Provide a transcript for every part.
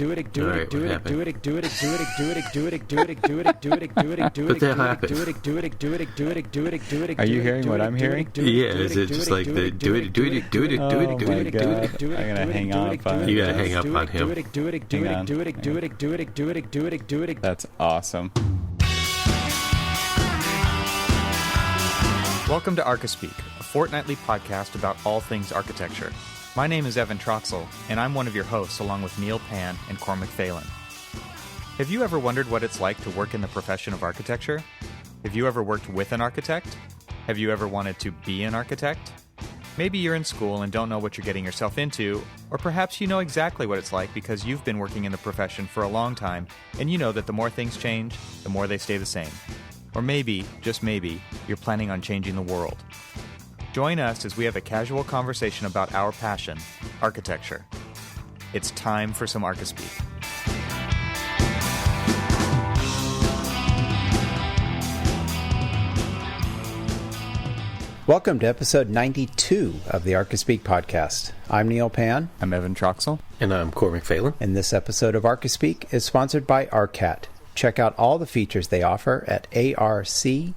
Are you hearing what I'm hearing? Yeah, is it just like the do it? Oh my God. I'm gonna hang up on You gotta hang up on him. Hang on. That's awesome. Welcome to Archispeak, a fortnightly podcast about all things architecture. My name is Evan Troxel, and I'm one of your hosts along with Neil Pan and Cormac Phelan. Have you ever wondered what it's like to work in the profession of architecture? Have you ever worked with an architect? Have you ever wanted to be an architect? Maybe you're in school and don't know what you're getting yourself into, or perhaps you know exactly what it's like because you've been working in the profession for a long time, and you know that the more things change, the more they stay the same. Or maybe, just maybe, you're planning on changing the world. Join us as we have a casual conversation about our passion, architecture. It's time for some Archispeak. Welcome to episode 92 of the Archispeak podcast. I'm Neil Pan. I'm Evan Troxel. And I'm Cormac Phelan. And this episode of Archispeak is sponsored by RKtekt. Check out all the features they offer at arcat.com.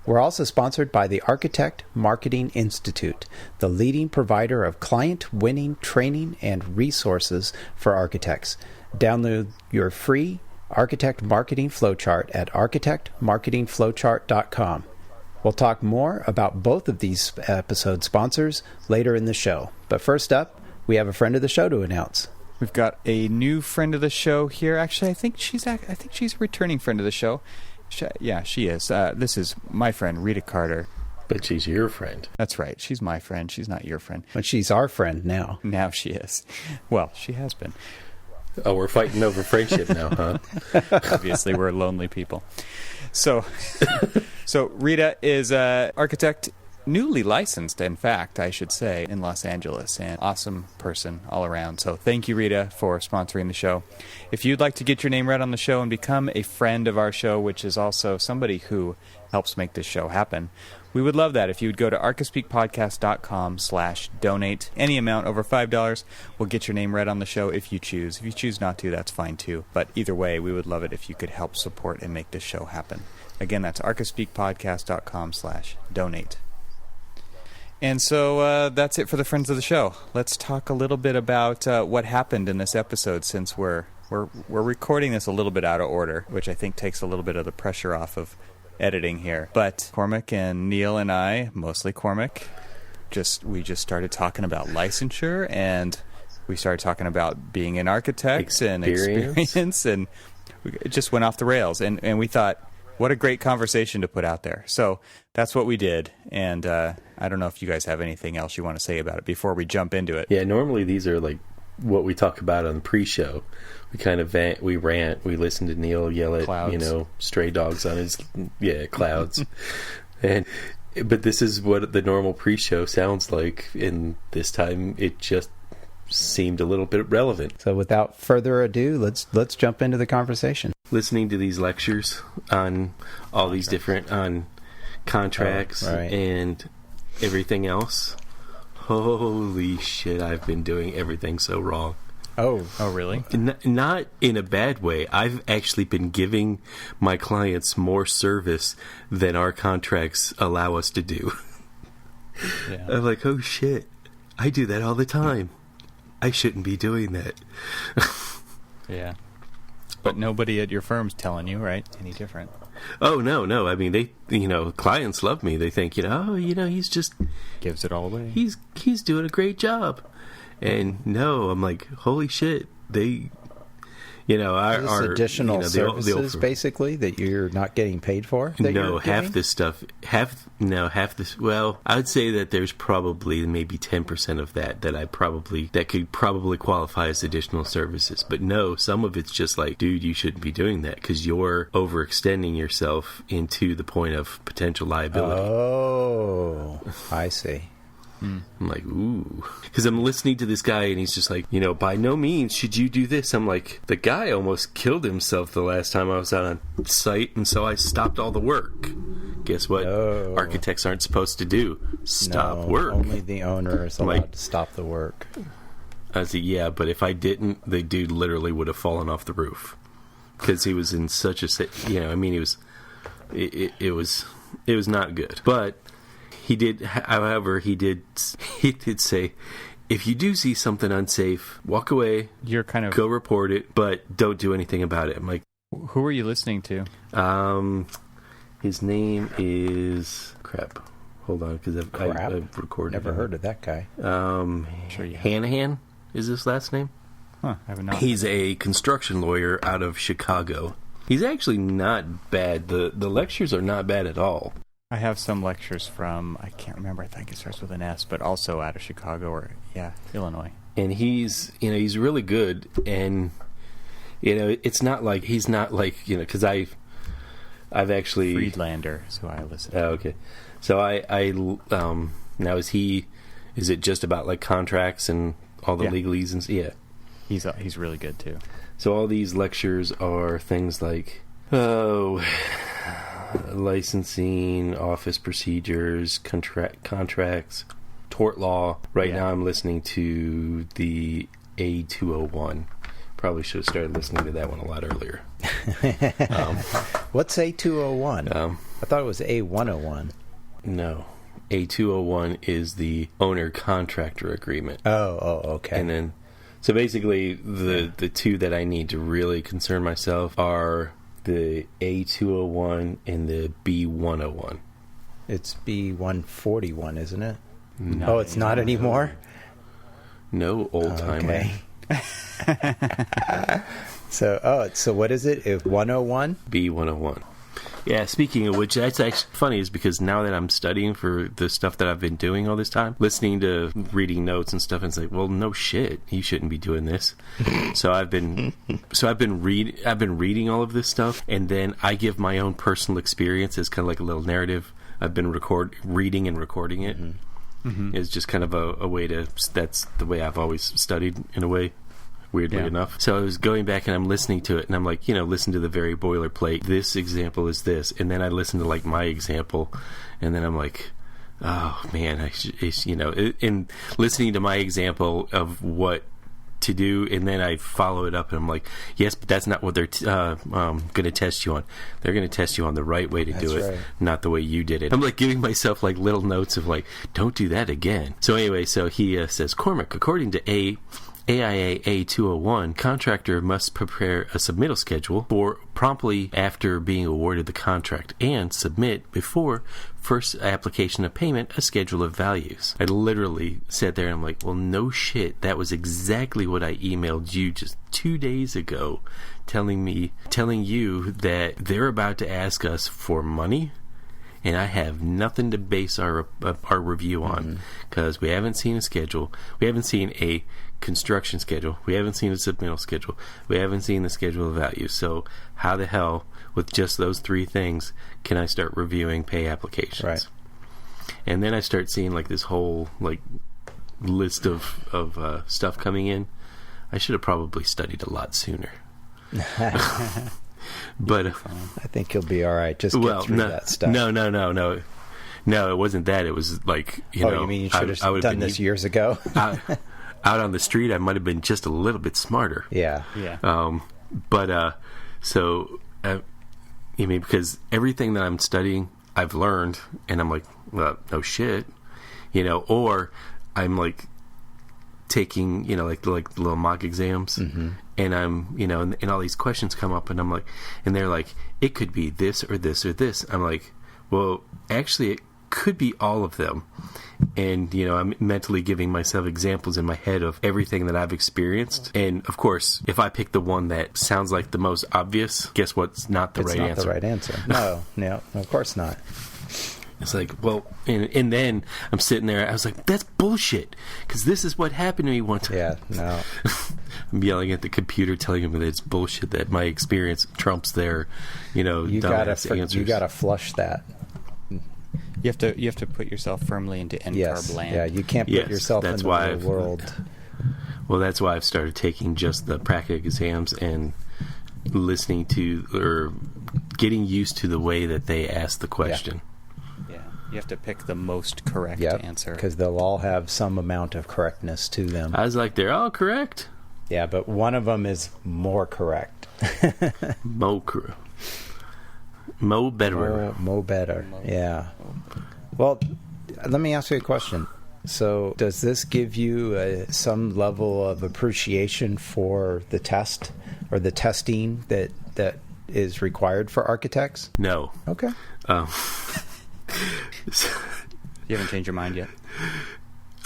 We're also sponsored by the RKtekt Marketing Institute, the leading provider of client-winning training and resources for architects. Download your free Architect Marketing Flowchart at architectmarketingflowchart.com. We'll talk more about both of these episode sponsors later in the show. But first up, we have a friend of the show to announce. We've got a new friend of the show here. Actually, I think she's a returning friend of the show. She is. This is my friend, Rita Carter. But she's your friend. That's right. She's my friend. She's not your friend. But she's our friend now. Now she is. Well, she has been. Oh, we're fighting over friendship now, huh? Obviously, we're lonely people. So Rita is an architect, newly licensed, in fact, I should say, in Los Angeles, and awesome person all around. So thank you, Rita, for sponsoring the show. If you'd like to get your name read on the show and become a friend of our show, which is also somebody who helps make this show happen, we would love that if you would go to archispeakpodcast.com/donate. Any amount over $5 will get your name read on the show if you choose. If you choose not to, that's fine too. But either way, we would love it if you could help support and make this show happen. Again, that's archispeakpodcast.com/donate. And so that's it for the friends of the show. Let's talk a little bit about what happened in this episode, since we're recording this a little bit out of order, which I think takes a little bit of the pressure off of editing here. But Cormac and Neil and I, mostly Cormac, we just started talking about licensure, and we started talking about being an architect and experience, and it just went off the rails. And we thought, what a great conversation to put out there. So that's what we did. And I don't know if you guys have anything else you want to say about it before we jump into it. Yeah, normally these are like what we talk about on the pre-show. We kind of we rant, we listen to Neil yell at, clouds. Stray dogs on his, clouds. But this is what the normal pre-show sounds like, and this time it just seemed a little bit relevant. So without further ado, let's jump into the conversation. Listening to these lectures on all these different, on contracts and everything else, holy shit, I've been doing everything so wrong. Oh, really? Not in a bad way. I've actually been giving my clients more service than our contracts allow us to do. Yeah. I'm like, oh shit, I do that all the time. I shouldn't be doing that. Yeah. But nobody at your firm's telling you, right? Any different? Oh, no. I mean, they, clients love me. They think, he's just... gives it all away. He's doing a great job. And no, I'm like, holy shit, they... our additional services, basically, that you're not getting paid for? No, half this stuff, well, I would say that there's probably maybe 10% of that could probably qualify as additional services. But no, some of it's just like, dude, you shouldn't be doing that because you're overextending yourself into the point of potential liability. Oh, I see. I'm like, ooh. Because I'm listening to this guy, and he's just like, by no means should you do this. I'm like, the guy almost killed himself the last time I was out on site, and so I stopped all the work. Guess what? No. Architects aren't supposed to do. Stop work. Only the owner is allowed to stop the work. I said, yeah, but if I didn't, the dude literally would have fallen off the roof because he was in such a, I mean, it was not good. But he did, however, he did say, if you do see something unsafe, walk away. You're kind of go report it, but don't do anything about it. I'm like, who are you listening to? His name is crap. Hold on, because I've recorded. Never heard of that guy. Sure you have. Hanahan is his last name. Huh, I have not. He's a construction lawyer out of Chicago. He's actually not bad. The lectures are not bad at all. I have some lectures from, I can't remember, I think it starts with an S, but also out of Chicago or, Illinois. And he's really good. And, it's not like, he's not like, because I've actually... Friedlander is who I listen to. Oh, okay. So now is it just about like contracts and all the legalese and yeah? He's really good too. So all these lectures are things like, licensing, office procedures, contracts, tort law. Right now I'm listening to the A201. Probably should have started listening to that one a lot earlier. What's A201? I thought it was A101. No. A201 is the owner-contractor agreement. Oh, okay. And then, so basically, the two that I need to really concern myself are the A201 and the B101. It's B141, isn't it? No. Oh, it's not anymore? No, old-timer. Okay. So what is it? 101? B101. Yeah, speaking of which, that's actually funny is because now that I'm studying for the stuff that I've been doing all this time, listening to reading notes and stuff, and it's like, well, no shit, you shouldn't be doing this. So I've been reading all of this stuff, and then I give my own personal experience as kind of like a little narrative. I've been reading and recording it. Mm-hmm. It's just kind of a way to. That's the way I've always studied in a way. Weirdly enough. So I was going back and I'm listening to it and I'm like, listen to the very boilerplate. This example is this. And then I listen to like my example and then I'm like, oh man, in listening to my example of what to do and then I follow it up and I'm like, yes, but that's not what they're going to test you on. They're going to test you on the right way to do it, not the way you did it. I'm like giving myself like little notes of like, don't do that again. So anyway, so he says, Cormac, according to AIA A201, contractor must prepare a submittal schedule for promptly after being awarded the contract and submit before first application of payment a schedule of values. I literally sat there and I'm like, well, no shit. That was exactly what I emailed you just 2 days ago, telling you that they're about to ask us for money. And I have nothing to base our review on because we haven't seen a schedule. We haven't seen a construction schedule. We haven't seen a submittal schedule. We haven't seen the schedule of values. So how the hell, with just those three things, can I start reviewing pay applications? Right. And then I start seeing like this whole like list of stuff coming in. I should have probably studied a lot sooner. But I think you'll be all right. Just get through that stuff. No, it wasn't that. It was like, you mean you should have done this years ago? Out on the street, I might have been just a little bit smarter. Yeah. Because everything that I'm studying, I've learned, and I'm like, well, no shit, or I'm like taking, like little mock exams, and I'm, and all these questions come up, and I'm like, and they're like, it could be this or this or this. I'm like, well, actually, it could be all of them. And, I'm mentally giving myself examples in my head of everything that I've experienced. And, of course, if I pick the one that sounds like the most obvious, guess what's not the right answer? It's not the right answer. No, of course not. It's like, well, and then I'm sitting there, I was like, that's bullshit, because this is what happened to me one time. Yeah, no. I'm yelling at the computer, telling him that it's bullshit, that my experience trumps their, you dumbass answers. You gotta flush that. You have to put yourself firmly into NCARB land. Yeah, you can't put yourself in the real world. Well, that's why I've started taking just the practice exams and listening to or getting used to the way that they ask the question. Yeah. You have to pick the most correct answer. Because they'll all have some amount of correctness to them. I was like, they're all correct. Yeah, but one of them is more correct. Mo better. Mo better. Yeah. Well, let me ask you a question. So does this give you some level of appreciation for the test or the testing that is required for architects? No. Okay. You haven't changed your mind yet?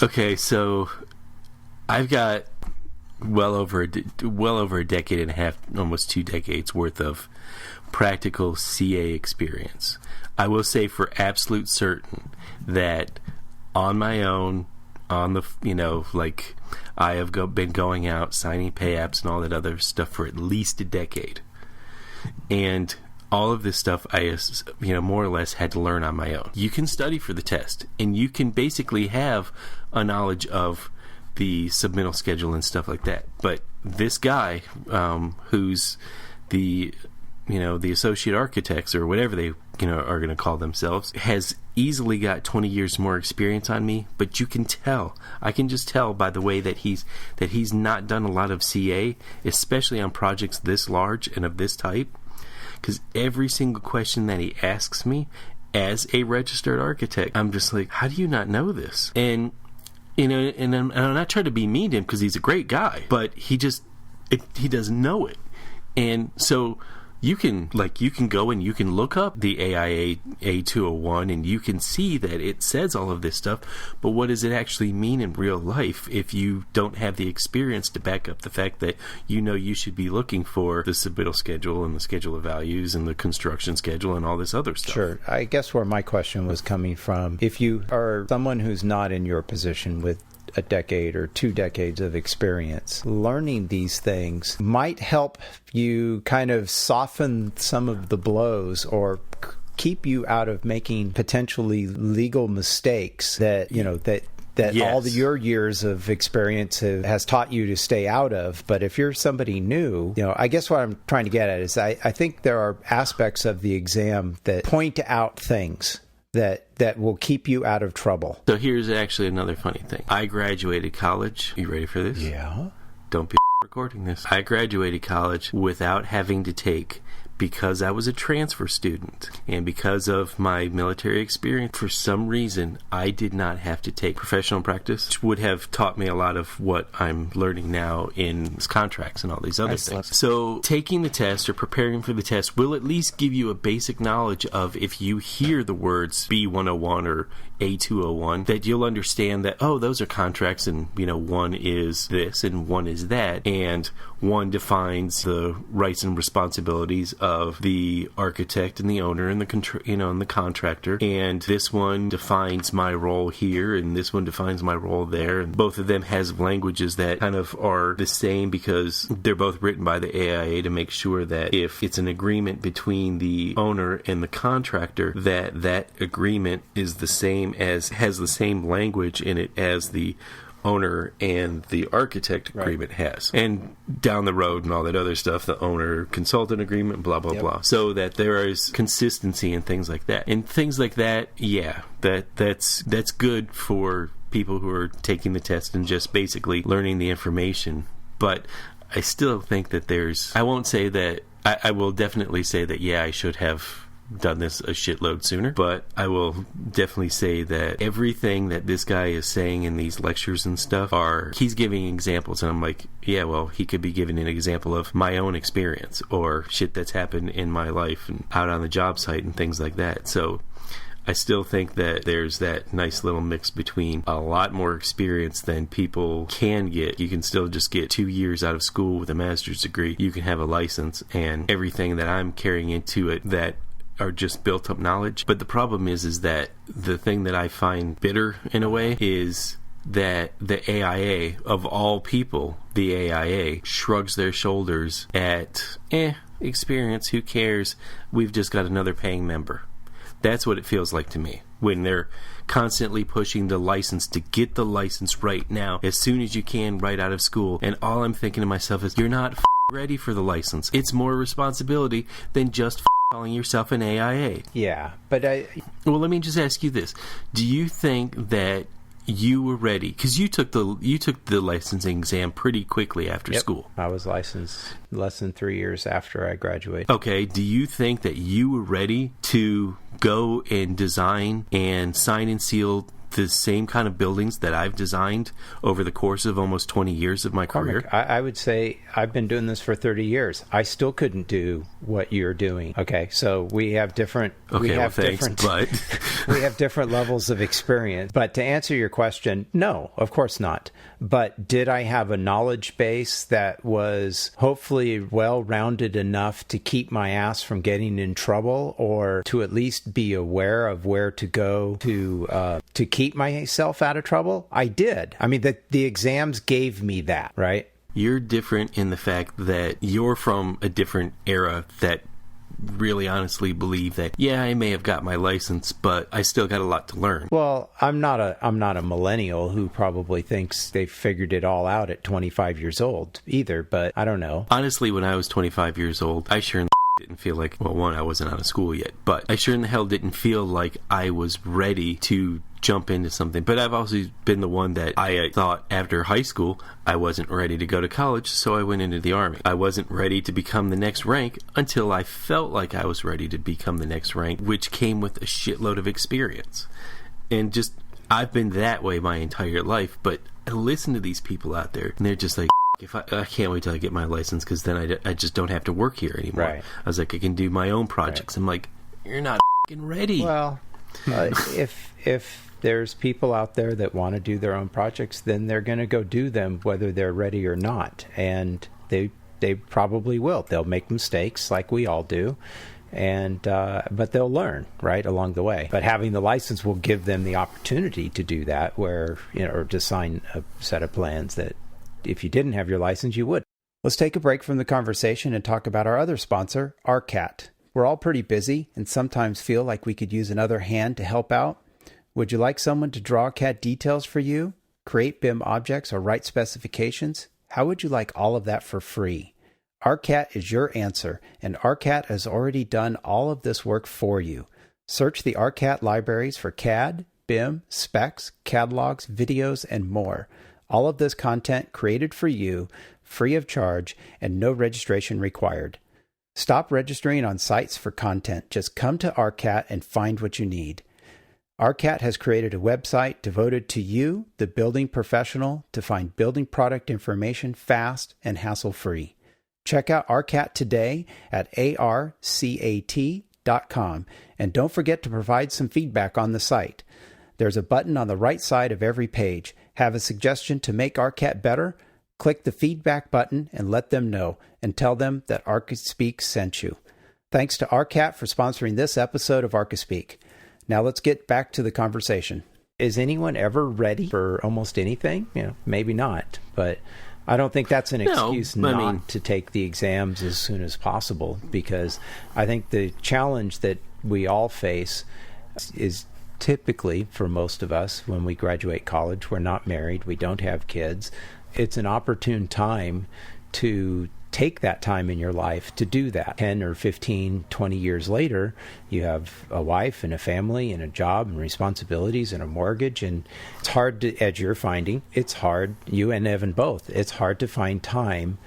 Okay, so I've got well over a decade and a half, almost 2 decades worth of practical CA experience. I will say for absolute certain that on my own, on the, like I have been going out, signing pay apps and all that other stuff for at least a decade. And all of this stuff I, more or less had to learn on my own. You can study for the test, and you can basically have a knowledge of the submittal schedule and stuff like that. But this guy, who's the associate architects or whatever they, are going to call themselves, has easily got 20 years more experience on me. But you can tell, I can just tell by the way that he's not done a lot of CA, especially on projects this large and of this type. Because every single question that he asks me as a registered architect, I'm just like, how do you not know this? And, and I'm not trying to be mean to him because he's a great guy, but he doesn't know it. And so you can go and you can look up the AIA A201 and you can see that it says all of this stuff, but what does it actually mean in real life if you don't have the experience to back up the fact that you should be looking for the submittal schedule and the schedule of values and the construction schedule and all this other stuff? Sure. I guess where my question was coming from, if you are someone who's not in your position with a decade or 2 decades of experience, learning these things might help you kind of soften some of the blows or keep you out of making potentially legal mistakes that yes, all your years of experience has taught you to stay out of. But if you're somebody new, I guess what I'm trying to get at is I think there are aspects of the exam that point out things that will keep you out of trouble. So here's actually another funny thing. I graduated college. You ready for this? Yeah. Don't be recording this. I graduated college without having to take, because I was a transfer student and because of my military experience, for some reason, I did not have to take professional practice, which would have taught me a lot of what I'm learning now in contracts and all these other things. So taking the test or preparing for the test will at least give you a basic knowledge of, if you hear the words B101 or A201, that you'll understand that, those are contracts, and one is this and one is that, and one defines the rights and responsibilities of the architect and the owner and the and the contractor, and this one defines my role here and this one defines my role there, and both of them has languages that kind of are the same because they're both written by the AIA to make sure that if it's an agreement between the owner and the contractor, that agreement is the same, as has the same language in it as the owner and the architect agreement has. And down the road and all that other stuff, the owner consultant agreement, blah, blah, blah. So that there is consistency and things like that. And things like that, that's good for people who are taking the test and just basically learning the information. But I still think that I won't say that, I will definitely say that, I should have done this a shitload sooner, but I will definitely say that everything that this guy is saying in these lectures and stuff he's giving examples, and I'm like, he could be giving an example of my own experience or shit that's happened in my life and out on the job site and things like that. So I still think that there's that nice little mix between a lot more experience than people can get. You can still just get 2 years out of school with a master's degree. You can have a license, and everything that I'm carrying into it that are just built up knowledge. But the problem is that the thing that I find bitter in a way is that the AIA, of all people, the AIA shrugs their shoulders at experience, who cares, we've just got another paying member. That's what it feels like to me when they're constantly pushing the license to get the license right now, as soon as you can, right out of school. And all I'm thinking to myself is, you're not ready for the license. It's more responsibility than just calling yourself an AIA. Yeah, but Well, let me just ask you this. Do you think that you were ready? Because you took the licensing exam pretty quickly after school. I was licensed less than 3 years after I graduated. Okay, do you think that you were ready to go and design and sign and seal the same kind of buildings that I've designed over the course of almost 20 years of my career? I would say I've been doing this for 30 years. I still couldn't do what you're doing. Okay, so we have different. Okay, but we have different levels of experience. But to answer your question, no, of course not. But did I have a knowledge base that was hopefully well-rounded enough to keep my ass from getting in trouble, or to at least be aware of where to go to keep myself out of trouble? I did. I mean, the exams gave me that, right? You're different in the fact that you're from a different era that really honestly believe that, yeah, I may have got my license, but I still got a lot to learn. Well, I'm not a millennial who probably thinks they figured it all out at 25 years old either, but I don't know. Honestly, when I was 25 years old, I sure didn't feel like, well, one, I wasn't out of school yet, but I sure in the hell didn't feel like I was ready to jump into something. But I've also been the one that I thought after high school I wasn't ready to go to college, so I went into the Army. I wasn't ready to become the next rank until I felt like I was ready to become the next rank, which came with a shitload of experience. And just, I've been that way my entire life, but I listen to these people out there and they're just like, if I can't wait till I get my license, because then I just don't have to work here anymore. Right. I was like, I can do my own projects. Right. I'm like, you're not ready. Well, if there's people out there that want to do their own projects, then they're going to go do them whether they're ready or not. And they probably will. They'll make mistakes like we all do. And but they'll learn right along the way. But having the license will give them the opportunity to do that, where, you know, or to sign a set of plans that if you didn't have your license, you would. Let's take a break from the conversation and talk about our other sponsor, RKat. We're all pretty busy and sometimes feel like we could use another hand to help out. Would you like someone to draw CAD details for you, create BIM objects, or write specifications? How would you like all of that for free? RKat is your answer, and RKat has already done all of this work for you. Search the RKat libraries for CAD, BIM, specs, catalogs, videos, and more. All of this content created for you, free of charge, and no registration required. Stop registering on sites for content. Just come to RKat and find what you need. RKat has created a website devoted to you, the building professional, to find building product information fast and hassle-free. Check out RKat today at arcat.com, and don't forget to provide some feedback on the site. There's a button on the right side of every page. Have a suggestion to make RKat better? Click the feedback button and let them know, and tell them that Archispeak sent you. Thanks to RKat for sponsoring this episode of Archispeak. Now let's get back to the conversation. Is anyone ever ready for almost anything? You know, maybe not, but I don't think that's an excuse not to take the exams as soon as possible, because I think the challenge that we all face is typically, for most of us, when we graduate college, we're not married, we don't have kids. It's an opportune time to take that time in your life to do that. 10 or 15, 20 years later, you have a wife and a family and a job and responsibilities and a mortgage, and it's hard to, as you're finding, it's hard, you and Evan both, it's hard to find time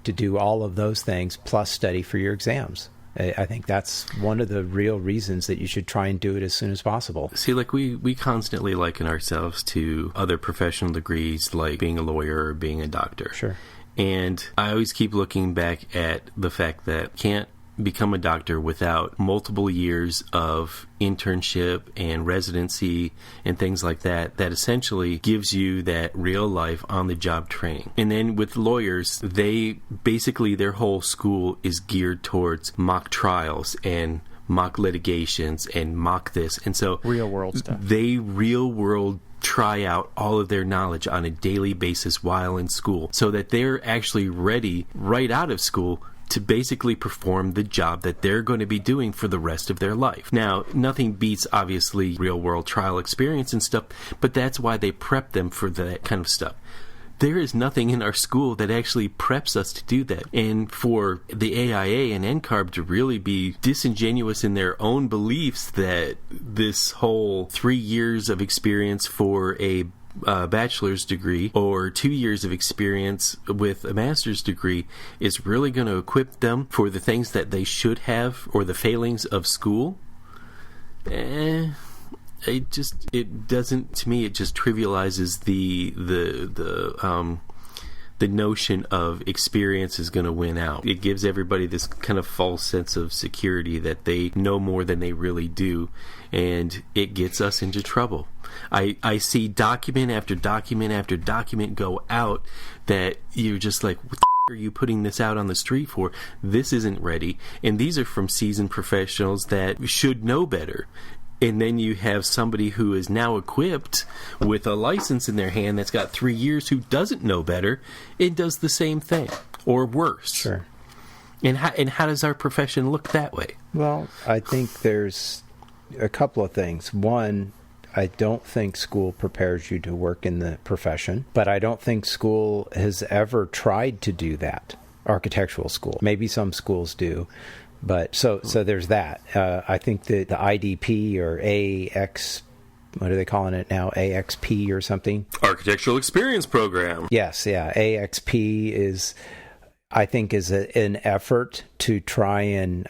to do all of those things plus study for your exams. I think that's one of the real reasons that you should try and do it as soon as possible. See, like we constantly liken ourselves to other professional degrees, like being a lawyer or being a doctor. Sure. And I always keep looking back at the fact that you can't become a doctor without multiple years of internship and residency and things like that, that essentially gives you that real life on the job training. And then with lawyers, they basically, their whole school is geared towards mock trials and mock litigations and mock this. And so real world stuff. They real world try out all of their knowledge on a daily basis while in school, so that they're actually ready right out of school to basically perform the job that they're going to be doing for the rest of their life. Now, nothing beats, obviously, real-world trial experience and stuff, but that's why they prep them for that kind of stuff. there is nothing in our school that actually preps us to do that. And for the AIA and NCARB to really be disingenuous in their own beliefs that this whole 3 years of experience for a bachelor's degree or 2 years of experience with a master's degree is really going to equip them for the things that they should have or the failings of school, it doesn't, to me, it just trivializes the notion of experience is going to win out. It gives everybody this kind of false sense of security that they know more than they really do, and it gets us into trouble. I see document after document after document go out that you're just like, what the are you putting this out on the street for? This isn't ready. And these are from seasoned professionals that should know better. And then you have somebody who is now equipped with a license in their hand that's got 3 years who doesn't know better and does the same thing or worse. Sure. And how does our profession look that way? Well, I think there's a couple of things. One, I don't think school prepares you to work in the profession, but I don't think school has ever tried to do that. Architectural school. Maybe some schools do. But so there's that. I think that the IDP or AX, what are they calling it now? AXP or something? Architectural Experience Program. Yes, yeah. AXP is, I think, is an effort to try and,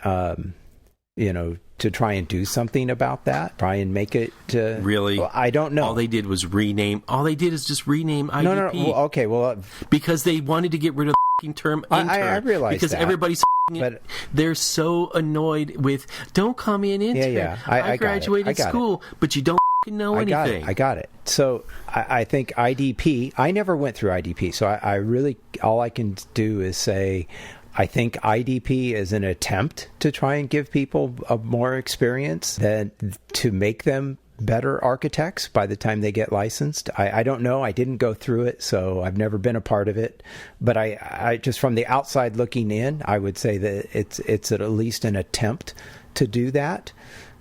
to try and do something about that. Try and make it. Really? Well, I don't know. All they did was rename. All they did is just rename IDP. No. Well, okay. Well, because they wanted to get rid of the term intern. I realize because that. Everybody's. But they're so annoyed with, don't call me an intern. Yeah. I graduated school, but you don't know anything. I got it. So I think IDP, I never went through IDP, so I really, all I can do is say, I think IDP is an attempt to try and give people a more experience than to make them better architects by the time they get licensed. I don't know. I didn't go through it, so I've never been a part of it. But I just from the outside looking in, I would say that it's at least an attempt to do that.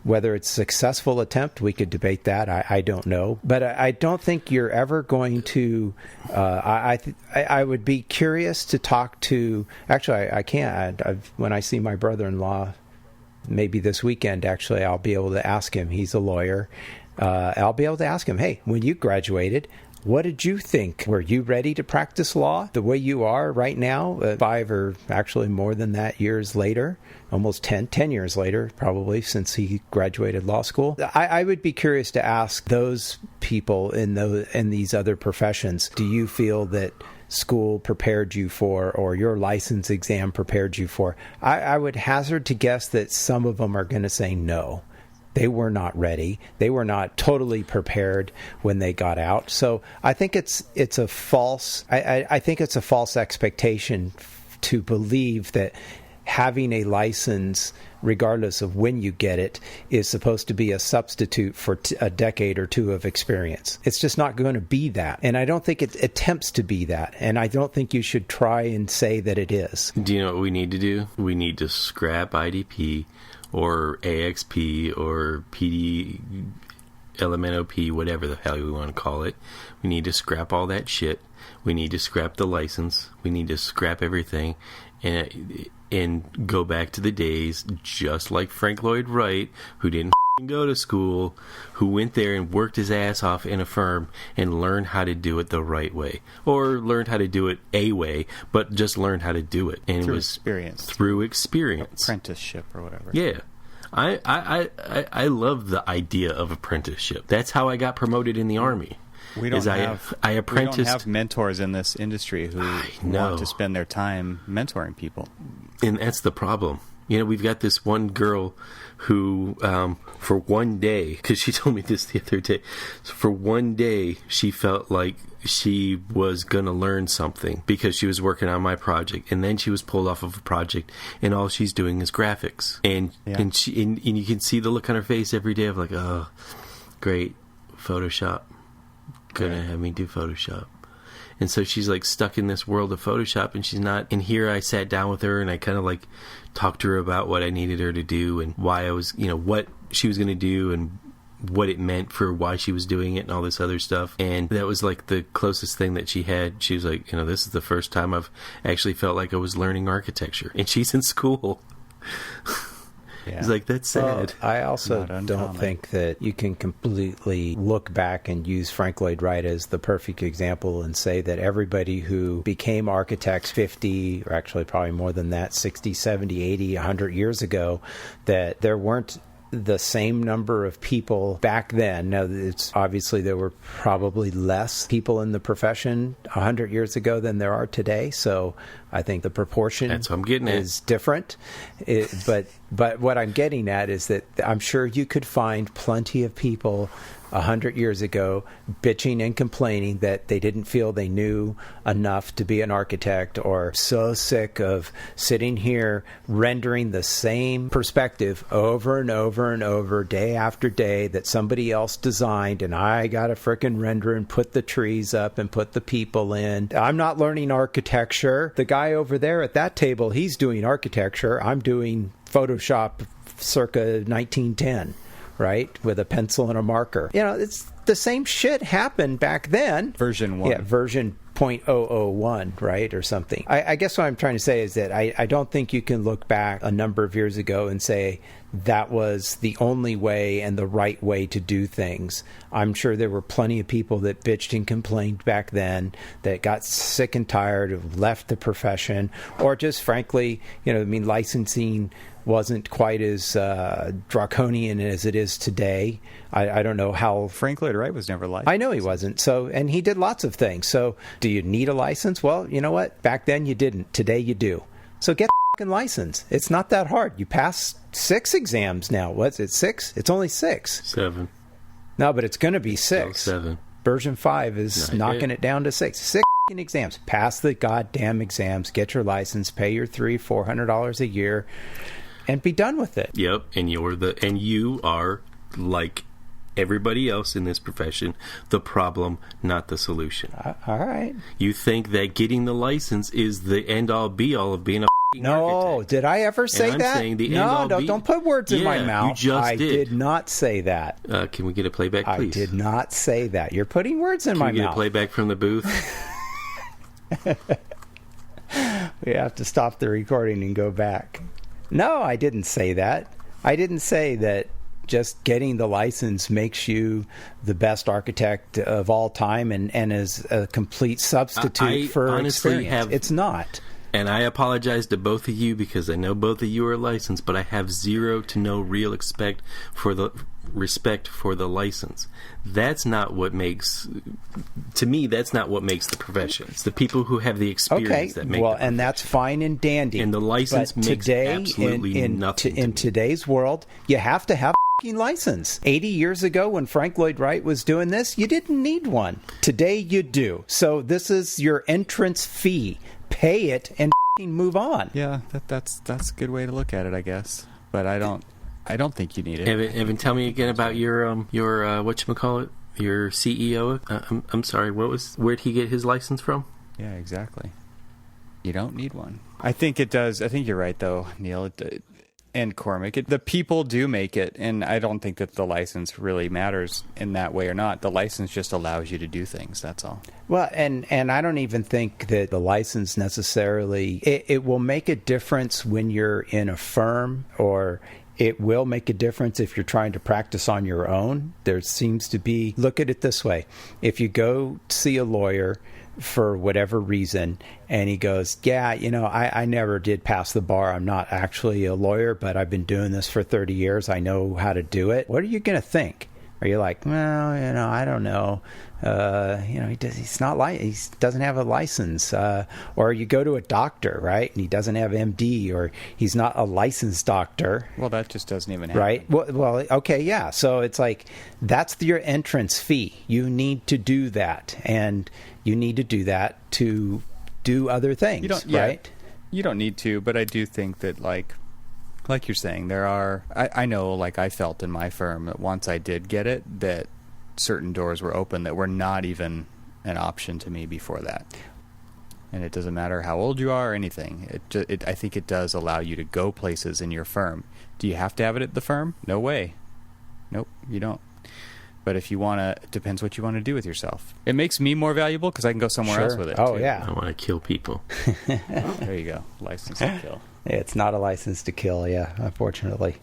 Whether it's a successful attempt, we could debate that. I don't know. But I don't think you're ever going to... I would be curious to talk to... Actually, I can't. When I see my brother-in-law... Maybe this weekend, actually, I'll be able to ask him. He's a lawyer. I'll be able to ask him, hey, when you graduated, what did you think? Were you ready to practice law the way you are right now? 5 or actually more than that years later, almost 10 years later, probably, since he graduated law school. I would be curious to ask those people in these other professions, do you feel that school prepared you for, or your license exam prepared you for? I would hazard to guess that some of them are going to say no. They were not ready. They were not totally prepared when they got out. So I think it's a false. I think it's a false expectation to believe that having a license, regardless of when you get it, is supposed to be a substitute for a decade or two of experience. It's just not going to be that. And I don't think it attempts to be that. And I don't think you should try and say that it is. Do you know what we need to do? We need to scrap IDP or AXP or PD, LMNOP, whatever the hell we want to call it. We need to scrap all that shit. We need to scrap the license. We need to scrap everything. And go back to the days just like Frank Lloyd Wright, who didn't go to school, who went there and worked his ass off in a firm and learned how to do it the right way, or learned how to do it a way, but just learned how to do it. And through it was experience. Through experience. Apprenticeship or whatever. Yeah. I love the idea of apprenticeship. That's how I got promoted in the Army. We don't have mentors in this industry who want to spend their time mentoring people. And that's the problem. You know, we've got this one girl who, for one day, because she told me this the other day, for one day she felt like she was going to learn something because she was working on my project, and then she was pulled off of a project, and all she's doing is graphics. And you can see the look on her face every day of like, oh, great, Photoshop. Gonna have me do Photoshop. And so she's like stuck in this world of Photoshop, and she's not. And here I sat down with her and I kind of like talked to her about what I needed her to do and why I was, what she was going to do and what it meant for why she was doing it and all this other stuff. And that was like the closest thing that she had. She was like, this is the first time I've actually felt like I was learning architecture. And she's in school. Yeah. It's like, that's sad. Well, I also don't think that you can completely look back and use Frank Lloyd Wright as the perfect example and say that everybody who became architects 50, or actually probably more than that, 60, 70, 80, 100 years ago, that there weren't the same number of people back then. Now, it's obviously there were probably less people in the profession 100 years ago than there are today. So I think the proportion That's what I'm getting at. is different. But what I'm getting at is that I'm sure you could find plenty of people 100 years ago bitching and complaining that they didn't feel they knew enough to be an architect, or so sick of sitting here rendering the same perspective over and over and over, day after day, that somebody else designed, and I got to frickin' render and put the trees up and put the people in. I'm not learning architecture. The guy over there at that table, he's doing architecture. I'm doing Photoshop circa 1910. Right? With a pencil and a marker. It's the same shit happened back then. Version 1. Yeah, version 0.001, right? Or something. I guess what I'm trying to say is that I don't think you can look back a number of years ago and say that was the only way and the right way to do things. I'm sure there were plenty of people that bitched and complained back then, that got sick and tired, of left the profession, or just frankly, licensing wasn't quite as draconian as it is today. I don't know how... Frank Lloyd Wright was never licensed. I know he wasn't. So, and he did lots of things. So do you need a license? Well, you know what? Back then you didn't. Today you do. So get a fucking license. It's not that hard. You pass 6 exams now. What's it, 6? It's only 6. 7. No, but it's going to be 6. 7. Version 5 is knocking it down to 6. 6 exams. Pass the goddamn exams. Get your license. Pay your $300-400 a year. And be done with it. Yep, and you are like everybody else in this profession, the problem, not the solution. All right. You think that getting the license is the end all be all of being a no, architect. Did I ever say and I'm that? Saying the No, don't put words in my mouth. You just I did not say that. Can we get a playback, please? I did not say that. You're putting words in my mouth. Can we get a playback from the booth? We have to stop the recording and go back. No, I didn't say that. I didn't say that just getting the license makes you the best architect of all time and is a complete substitute for experience. It's not. And I apologize to both of you because I know both of you are licensed, but I have zero to no real respect for the license. That's not what makes, to me, that's not what makes the profession. It's the people who have the experience that make the profession. And that's fine and dandy. And the license makes absolutely nothing. In today's world, you have to have a license. 80 years ago when Frank Lloyd Wright was doing this, you didn't need one. Today you do. So this is your entrance fee. Pay it and move on. Yeah, that's a good way to look at it, I guess. But I don't think you need it. Evan, tell me again about your whatchamacallit, your CEO. I'm sorry, where'd he get his license from? Yeah, exactly. You don't need one. I think it does. I think you're right, though, Neil. And Cormac, the people do make it, and I don't think that the license really matters in that way or not. The license just allows you to do things, that's all. Well, and I don't even think that the license necessarily, it will make a difference when you're in a firm, or it will make a difference if you're trying to practice on your own. There seems to be, look at it this way, if you go see a lawyer for whatever reason, and he goes, yeah, I never did pass the bar. I'm not actually a lawyer, but I've been doing this for 30 years. I know how to do it. What are you going to think? Are you like, well, I don't know. He doesn't have a license. Or you go to a doctor, right? And he doesn't have MD, or he's not a licensed doctor. Well, that just doesn't even happen. Right? Well, okay, yeah. So it's like, that's your entrance fee. You need to do that. And you need to do that to do other things, right? You don't need to, but I do think that, like you're saying, there are... I know, like I felt in my firm, that once I did get it, that certain doors were open that were not even an option to me before that. And it doesn't matter how old you are or anything. I think it does allow you to go places in your firm. Do you have to have it at the firm? No way. Nope, you don't. But if you want to, it depends what you want to do with yourself. It makes me more valuable because I can go somewhere else with it. Oh, too. yeah. I want to kill people. There you go. License to kill. It's not a license to kill, yeah, unfortunately.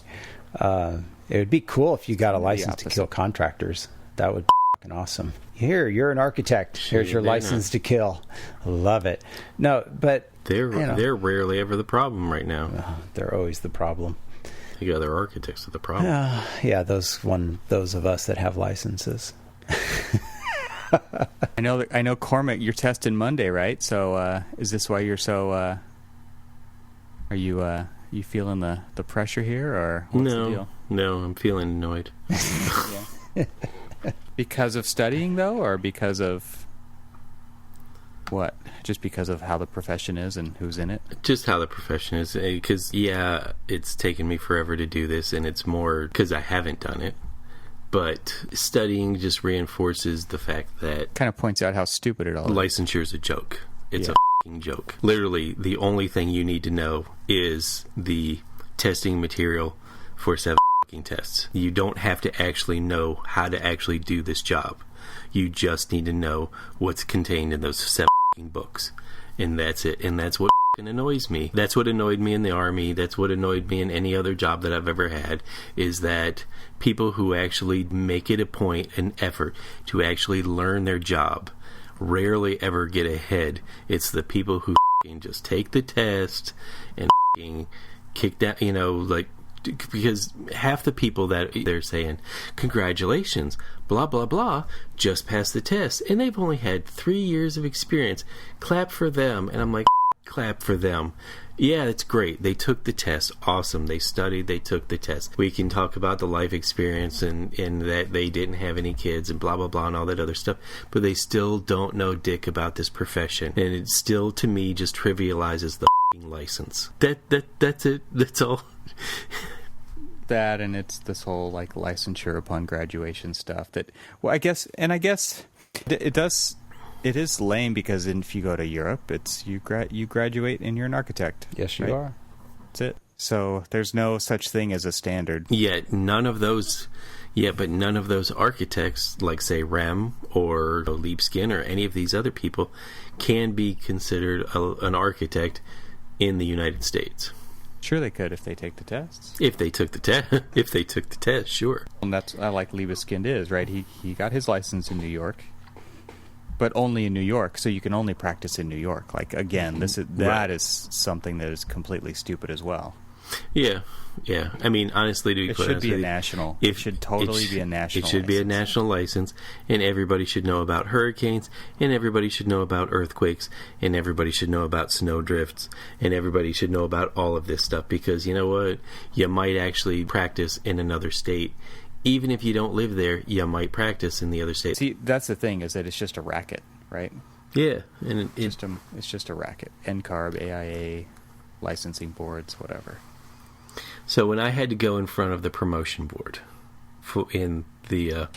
It would be cool if you got a license to kill contractors. That would be fucking awesome. Here, you're an architect. Here's your license to kill. Love it. No, but... They're rarely ever the problem right now. They're always the problem. The other architects are the problem. Yeah, those of us that have licenses. I know, Cormac, you're testing Monday, right? So is this why you're so... are you feeling the pressure here, or what's the deal? No, I'm feeling annoyed. Because of studying, though, or because of what? Just because of how the profession is and who's in it? Just how the profession is. Because, it's taken me forever to do this, and it's more because I haven't done it. But studying just reinforces the fact that... Kind of points out how stupid it all is. Licensure is a joke. It's a f***ing joke. Literally, the only thing you need to know is the testing material for 7 f***ing tests. You don't have to actually know how to actually do this job. You just need to know what's contained in those 7 f***ing books. And that's it. And that's what f***ing annoys me. That's what annoyed me in the Army. That's what annoyed me in any other job that I've ever had, is that people who actually make it a point, an effort to actually learn their job rarely ever get ahead. It's the people who just take the test and kick down, because half the people that they're saying, congratulations, blah, blah, blah, just passed the test. And they've only had 3 years of experience. Clap for them. And I'm like, clap for them. Yeah, it's great. They took the test. Awesome. They studied. They took the test. We can talk about the life experience and that they didn't have any kids and blah, blah, blah and all that other stuff. But they still don't know dick about this profession. And it still, to me, just trivializes the license. That's it. That's all. That, and it's this whole licensure upon graduation stuff that, I guess it is lame, because if you go to Europe, it's you graduate and you're an architect. Yes, you right? are. That's it. So there's no such thing as a standard. But none of those architects, like say Rem or Leapskin or any of these other people, can be considered an architect in the United States. Sure, they could if they take the tests. If they took the test, sure. And that's like Leapskin is, right? He got his license in New York, but only in New York. So you can only practice in New York. Again, that is something that is completely stupid as well. Yeah. I mean, honestly, to be quite honest with you, it should totally be a national. It should be a national license, and everybody should know about hurricanes, and everybody should know about earthquakes, and everybody should know about snow drifts, and everybody should know about all of this stuff, because you know what? You might actually practice in another state. Even if you don't live there, you might practice in the other state. See, that's the thing, is that it's just a racket, right? Yeah, and it's just a racket. NCARB, AIA, licensing boards, whatever. So when I had to go in front of the promotion board in the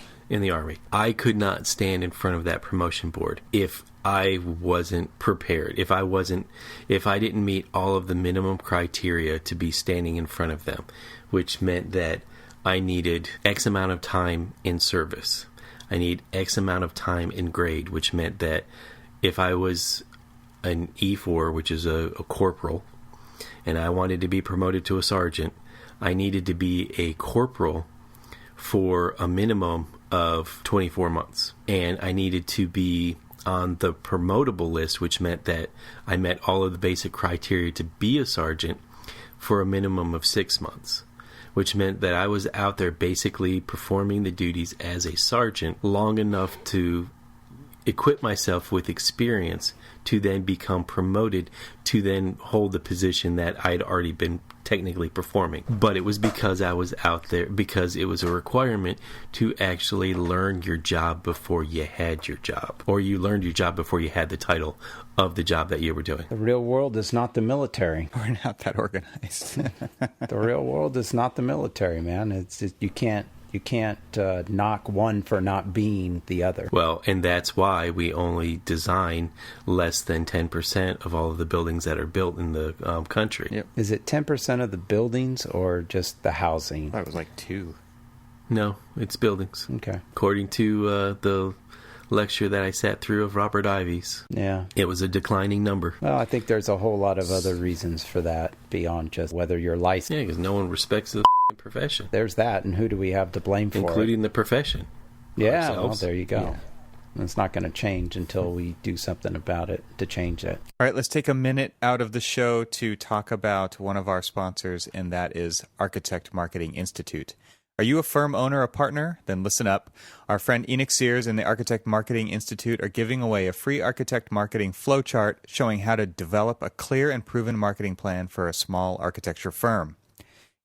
Army, I could not stand in front of that promotion board if I wasn't prepared. If I didn't meet all of the minimum criteria to be standing in front of them, which meant that I needed X amount of time in service. I need X amount of time in grade, which meant that if I was an E4, which is a corporal, and I wanted to be promoted to a sergeant, I needed to be a corporal for a minimum of 24 months. And I needed to be on the promotable list, which meant that I met all of the basic criteria to be a sergeant for a minimum of 6 months, which meant that I was out there basically performing the duties as a sergeant long enough to equip myself with experience to then become promoted to then hold the position that I'd already been technically performing. But it was because I was out there, because it was a requirement to actually learn your job before you had your job, or you learned your job before you had the title of the job that you were doing. The real world is not the military. We're not that organized. The real world is not the military, man. You can't knock one for not being the other. Well, and that's why we only design less than 10% of all of the buildings that are built in the country. Yep. Is it 10% of the buildings or just the housing? I thought it was 2. No, it's buildings. Okay. According to the lecture that I sat through of Robert Ivy's, Yeah. it was a declining number. Well, I think there's a whole lot of other reasons for that beyond just whether you're licensed. Yeah, because no one respects the profession. There's that, and who do we have to blame for Including it? the profession. Yeah, well, ourselves. there you go. Yeah. It's not going to change until we do something about it to change it. All right, let's take a minute out of the show to talk about one of our sponsors, and that is RKtekt Marketing Institute. Are you a firm owner or partner? Then listen up. Our friend Enoch Sears and the RKtekt Marketing Institute are giving away a free RKtekt marketing flowchart showing how to develop a clear and proven marketing plan for a small architecture firm.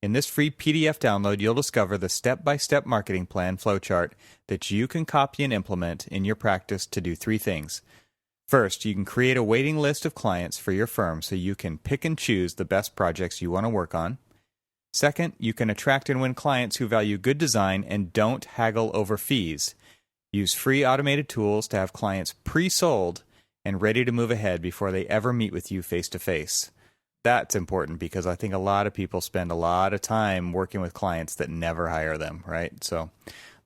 In this free PDF download, you'll discover the step-by-step marketing plan flowchart that you can copy and implement in your practice to do 3 things. First, you can create a waiting list of clients for your firm so you can pick and choose the best projects you want to work on. Second, you can attract and win clients who value good design and don't haggle over fees. Use free automated tools to have clients pre-sold and ready to move ahead before they ever meet with you face-to-face. That's important because I think a lot of people spend a lot of time working with clients that never hire them, right? So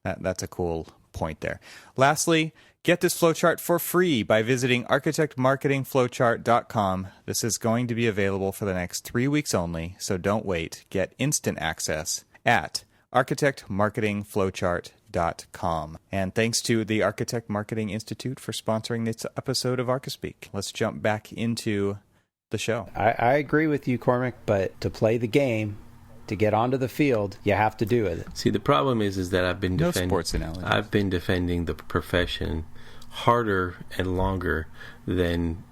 that's a cool point there. Lastly, get this flowchart for free by visiting architectmarketingflowchart.com. This is going to be available for the next 3 weeks only, so don't wait. Get instant access at architectmarketingflowchart.com. And thanks to the RKtekt Marketing Institute for sponsoring this episode of Archispeak. Let's jump back into the show. I agree with you, Cormac, but to play the game, to get onto the field, you have to do it. See, the problem is that I've been No sports analogy. I've been defending the profession harder and longer than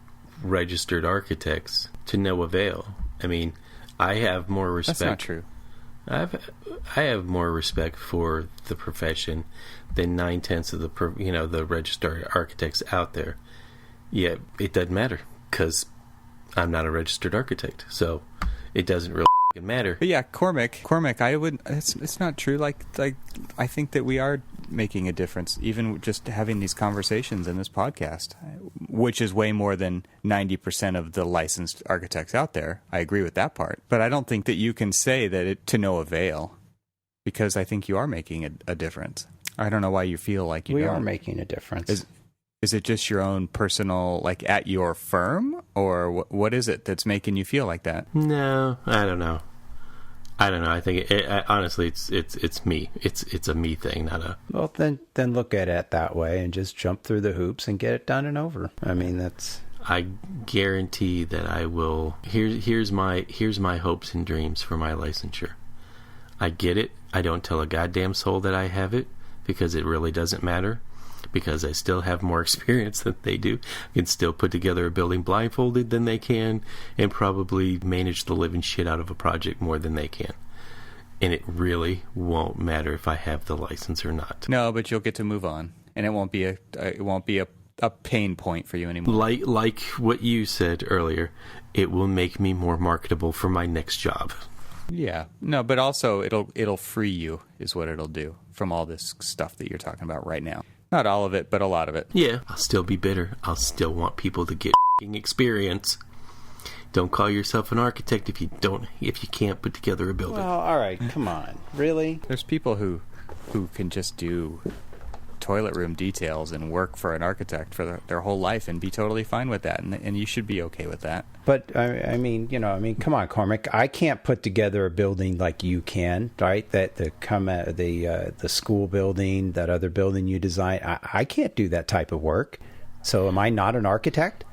registered architects to no avail. I mean, I have more respect. That's not true. I have more respect for the profession than 9/10 of the registered architects out there. Yet it doesn't matter because I'm not a registered architect, so it doesn't really matter. But yeah, Cormac, I would. It's not true. Like I think that we are making a difference, even just having these conversations in this podcast, which is way more than 90% of the licensed architects out there. I agree with that part, but I don't think that you can say that it to no avail, because I think you are making a difference. I don't know why you feel like you We don't. are making a difference. Is it just your own personal, like at your firm, or what is it that's making you feel like that? No, I don't know. I think honestly, it's me. It's a me thing, not a. Well, then look at it that way and just jump through the hoops and get it done and over. I mean, that's. I guarantee that I will. Here's my hopes and dreams for my licensure. I get it. I don't tell a goddamn soul that I have it because it really doesn't matter. Because I still have more experience than they do. I can still put together a building blindfolded than they can, and probably manage the living shit out of a project more than they can. And it really won't matter if I have the license or not. No, but you'll get to move on, and it won't be a pain point for you anymore. Like what you said earlier, it will make me more marketable for my next job. Yeah, no, but also it'll free you, is what it'll do, from all this stuff that you're talking about right now. Not all of it, but a lot of it. Yeah, I'll still be bitter. I'll still want people to get experience. Don't call yourself an architect if you can't put together a building. Well, all right, come on, really? There's people who can just do toilet room details and work for an architect for their whole life and be totally fine with that, and you should be okay with that. But I mean, come on, Cormac. I can't put together a building like you can, right? That the school building, that other building you design. I can't do that type of work. So am I not an architect?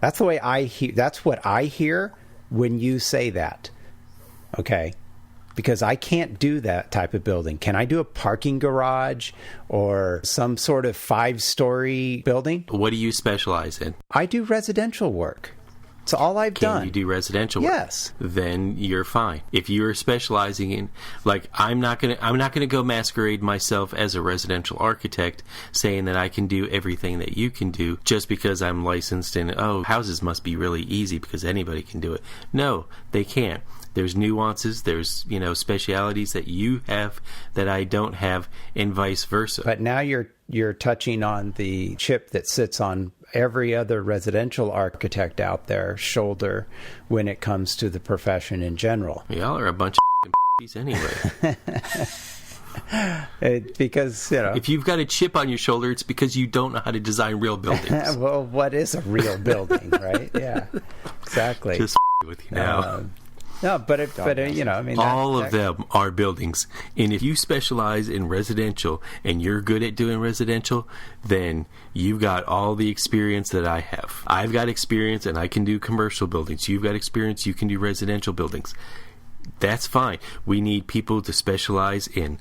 That's the way I hear. That's what I hear when you say that. Okay. Because I can't do that type of building. Can I do a parking garage or some sort of 5-story building? What do you specialize in? I do residential work. It's all I've done. Can you do residential work? Yes. Then you're fine. If you're specializing in, like, I'm not gonna go masquerade myself as a residential architect, saying that I can do everything that you can do just because I'm licensed and houses must be really easy because anybody can do it. No, they can't. There's nuances, there's, specialities that you have that I don't have, and vice versa. But now you're touching on the chip that sits on every other residential architect out there shoulder when it comes to the profession in general. Y'all are a bunch of anyway. Because, if you've got a chip on your shoulder, it's because you don't know how to design real buildings. Well, what is a real building, right? Yeah, exactly. Just with you now. No, but I mean, all of them are buildings. And if you specialize in residential and you're good at doing residential, then you've got all the experience that I have. I've got experience and I can do commercial buildings. You've got experience, you can do residential buildings. That's fine. We need people to specialize in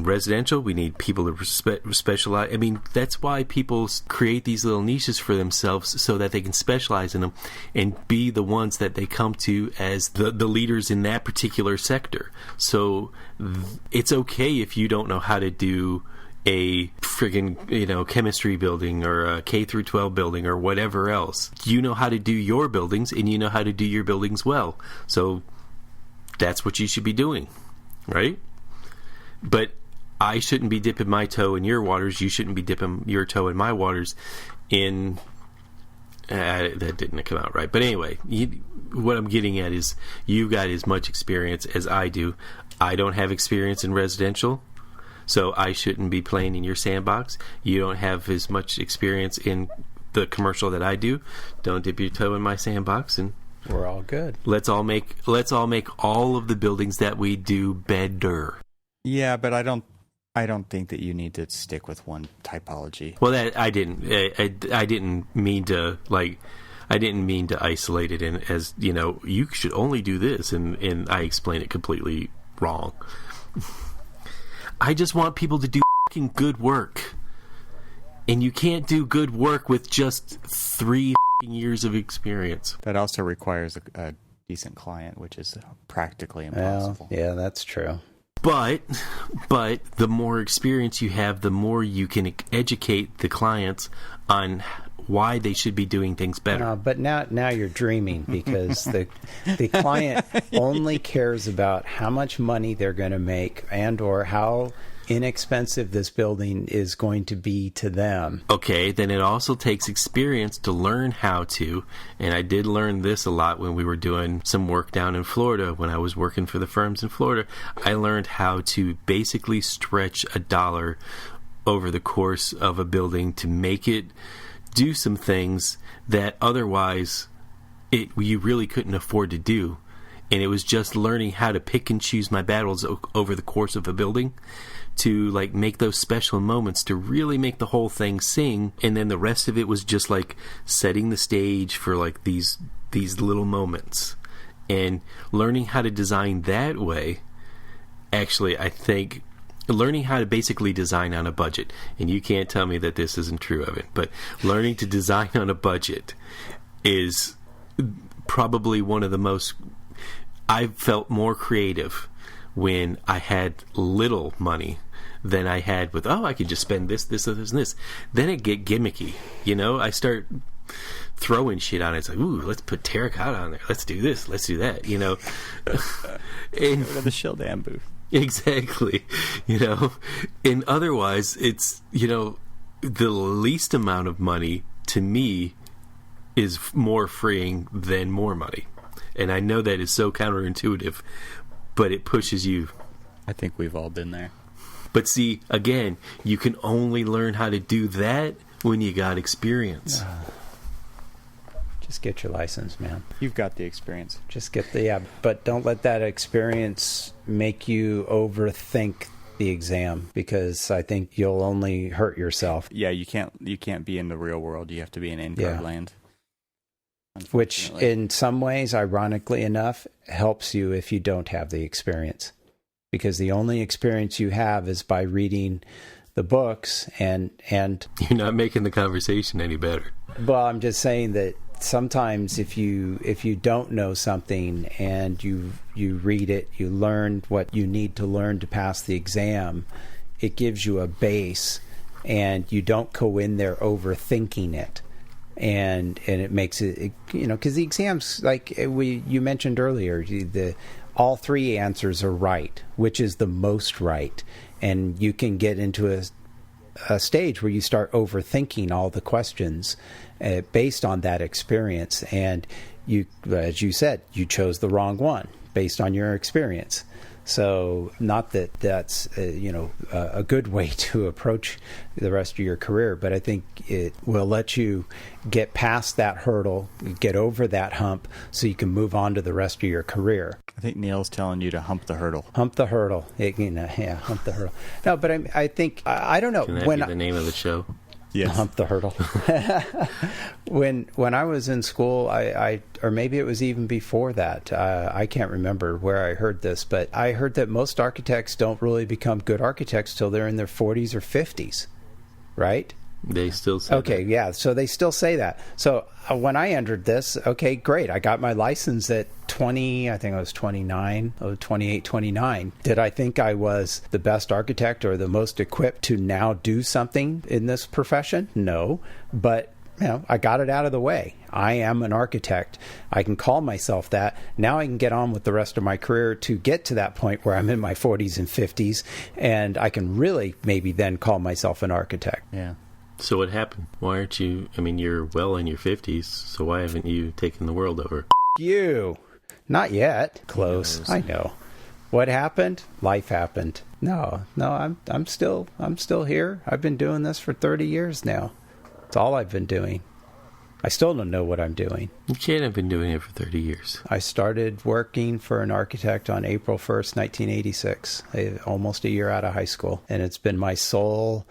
residential. We need people to specialize. I mean, that's why people create these little niches for themselves so that they can specialize in them and be the ones that they come to as the leaders in that particular sector. So it's okay if you don't know how to do a friggin' chemistry building or a K through 12 building or whatever else. You know how to do your buildings and you know how to do your buildings well. So that's what you should be doing, right? But I shouldn't be dipping my toe in your waters. You shouldn't be dipping your toe in my waters. That didn't come out right. But anyway, what I'm getting at is you've got as much experience as I do. I don't have experience in residential, so I shouldn't be playing in your sandbox. You don't have as much experience in the commercial that I do. Don't dip your toe in my sandbox, and we're all good. Let's all make all of the buildings that we do better. Yeah, but I don't think that you need to stick with one typology. Well, that I didn't mean to isolate it in as, you should only do this, and I explain it completely wrong. I just want people to do fucking good work. And you can't do good work with just 3 years of experience. That also requires a decent client, which is practically impossible. Well, yeah, that's true. But the more experience you have, the more you can educate the clients on why they should be doing things better. But now you're dreaming, because the client only cares about how much money they're going to make and or how inexpensive this building is going to be to them. Okay, then it also takes experience to learn how to, and I did learn this a lot when we were doing some work down in Florida. When I was working for the firms in Florida, I learned how to basically stretch $1 over the course of a building to make it do some things that otherwise you really couldn't afford to do. And it was just learning how to pick and choose my battles over the course of a building to make those special moments to really make the whole thing sing. And then the rest of it was just setting the stage for these little moments, and learning how to design that way. Actually, I think learning how to basically design on a budget, and you can't tell me that this isn't true of it, but learning to design on a budget is probably one of the most... I felt more creative when I had little money than I had with, I could just spend this, and this. Then it get gimmicky. I start throwing shit on it. It's ooh, let's put terracotta on there. Let's do this. Let's do that. And go to the Shildan booth. Exactly. And otherwise, it's, the least amount of money to me is more freeing than more money. And I know that is so counterintuitive, but it pushes you. I think we've all been there. But see, again, you can only learn how to do that when you got experience. Just get your license, man. You've got the experience. Just get but don't let that experience make you overthink the exam, because I think you'll only hurt yourself. Yeah, you can't be in the real world. You have to be in in-card land. Which in some ways, ironically enough, helps you if you don't have the experience. Because the only experience you have is by reading the books, and you're not making the conversation any better. Well, I'm just saying that sometimes if you don't know something and you read it, you learn what you need to learn to pass the exam, it gives you a base, and you don't go in there overthinking it. And it makes it, because the exams, you mentioned earlier, all 3 answers are right, which is the most right. And you can get into a stage where you start overthinking all the questions based on that experience. And you, as you said, you chose the wrong one based on your experience. So not that that's, a good way to approach the rest of your career, but I think it will let you get past that hurdle, get over that hump, so you can move on to the rest of your career. I think Neil's telling you to hump the hurdle. Hump the hurdle. Hump the hurdle. No, but I think, I don't know. Can that be the name of the show? Yes. Hump the hurdle. When I was in school, I or maybe it was even before that, I can't remember where I heard this, but I heard that most architects don't really become good architects till they're in their 40s or 50s, right? They still say okay, that. Yeah, so they still say that. So when I entered this, okay, great. I got my license at 28, 29. Did I think I was the best architect or the most equipped to now do something in this profession? No, but I got it out of the way. I am an architect. I can call myself that. Now I can get on with the rest of my career to get to that point where I'm in my 40s and 50s, and I can really maybe then call myself an architect. Yeah. So what happened? Why aren't you, you're well in your 50s, so why haven't you taken the world over? You. Not yet. Close. I know. What happened? Life happened. No, I'm still here. I've been doing this for 30 years now. That's all I've been doing. I still don't know what I'm doing. You can't have been doing it for 30 years. I started working for an architect on April 1st, 1986, almost a year out of high school, and it's been my sole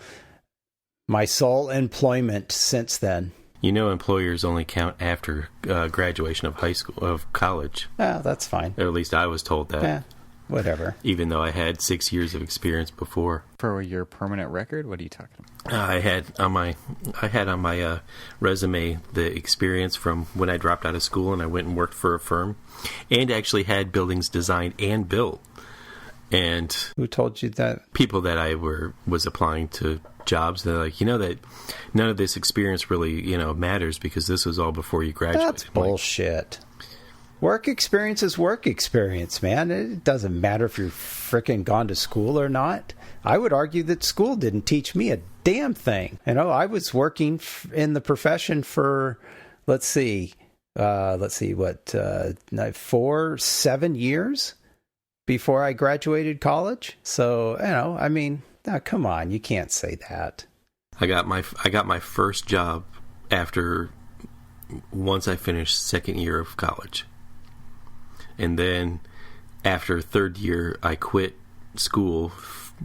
employment since then. Employers only count after graduation of college. Oh, that's fine. Or at least I was told that. Whatever. Even though I had 6 years of experience before. For your permanent record? What are you talking about? I had on my resume the experience from when I dropped out of school and I went and worked for a firm, and actually had buildings designed and built. And who told you that? People that I was applying to jobs. They're like, that none of this experience really, matters because this was all before you graduated. That's bullshit. Work experience is work experience, man. It doesn't matter if you're frickin' gone to school or not. I would argue that school didn't teach me a damn thing. I was working in the profession for, 7 years before I graduated college. So, come on, you can't say that. I got my first job once I finished second year of college. And then after third year, I quit school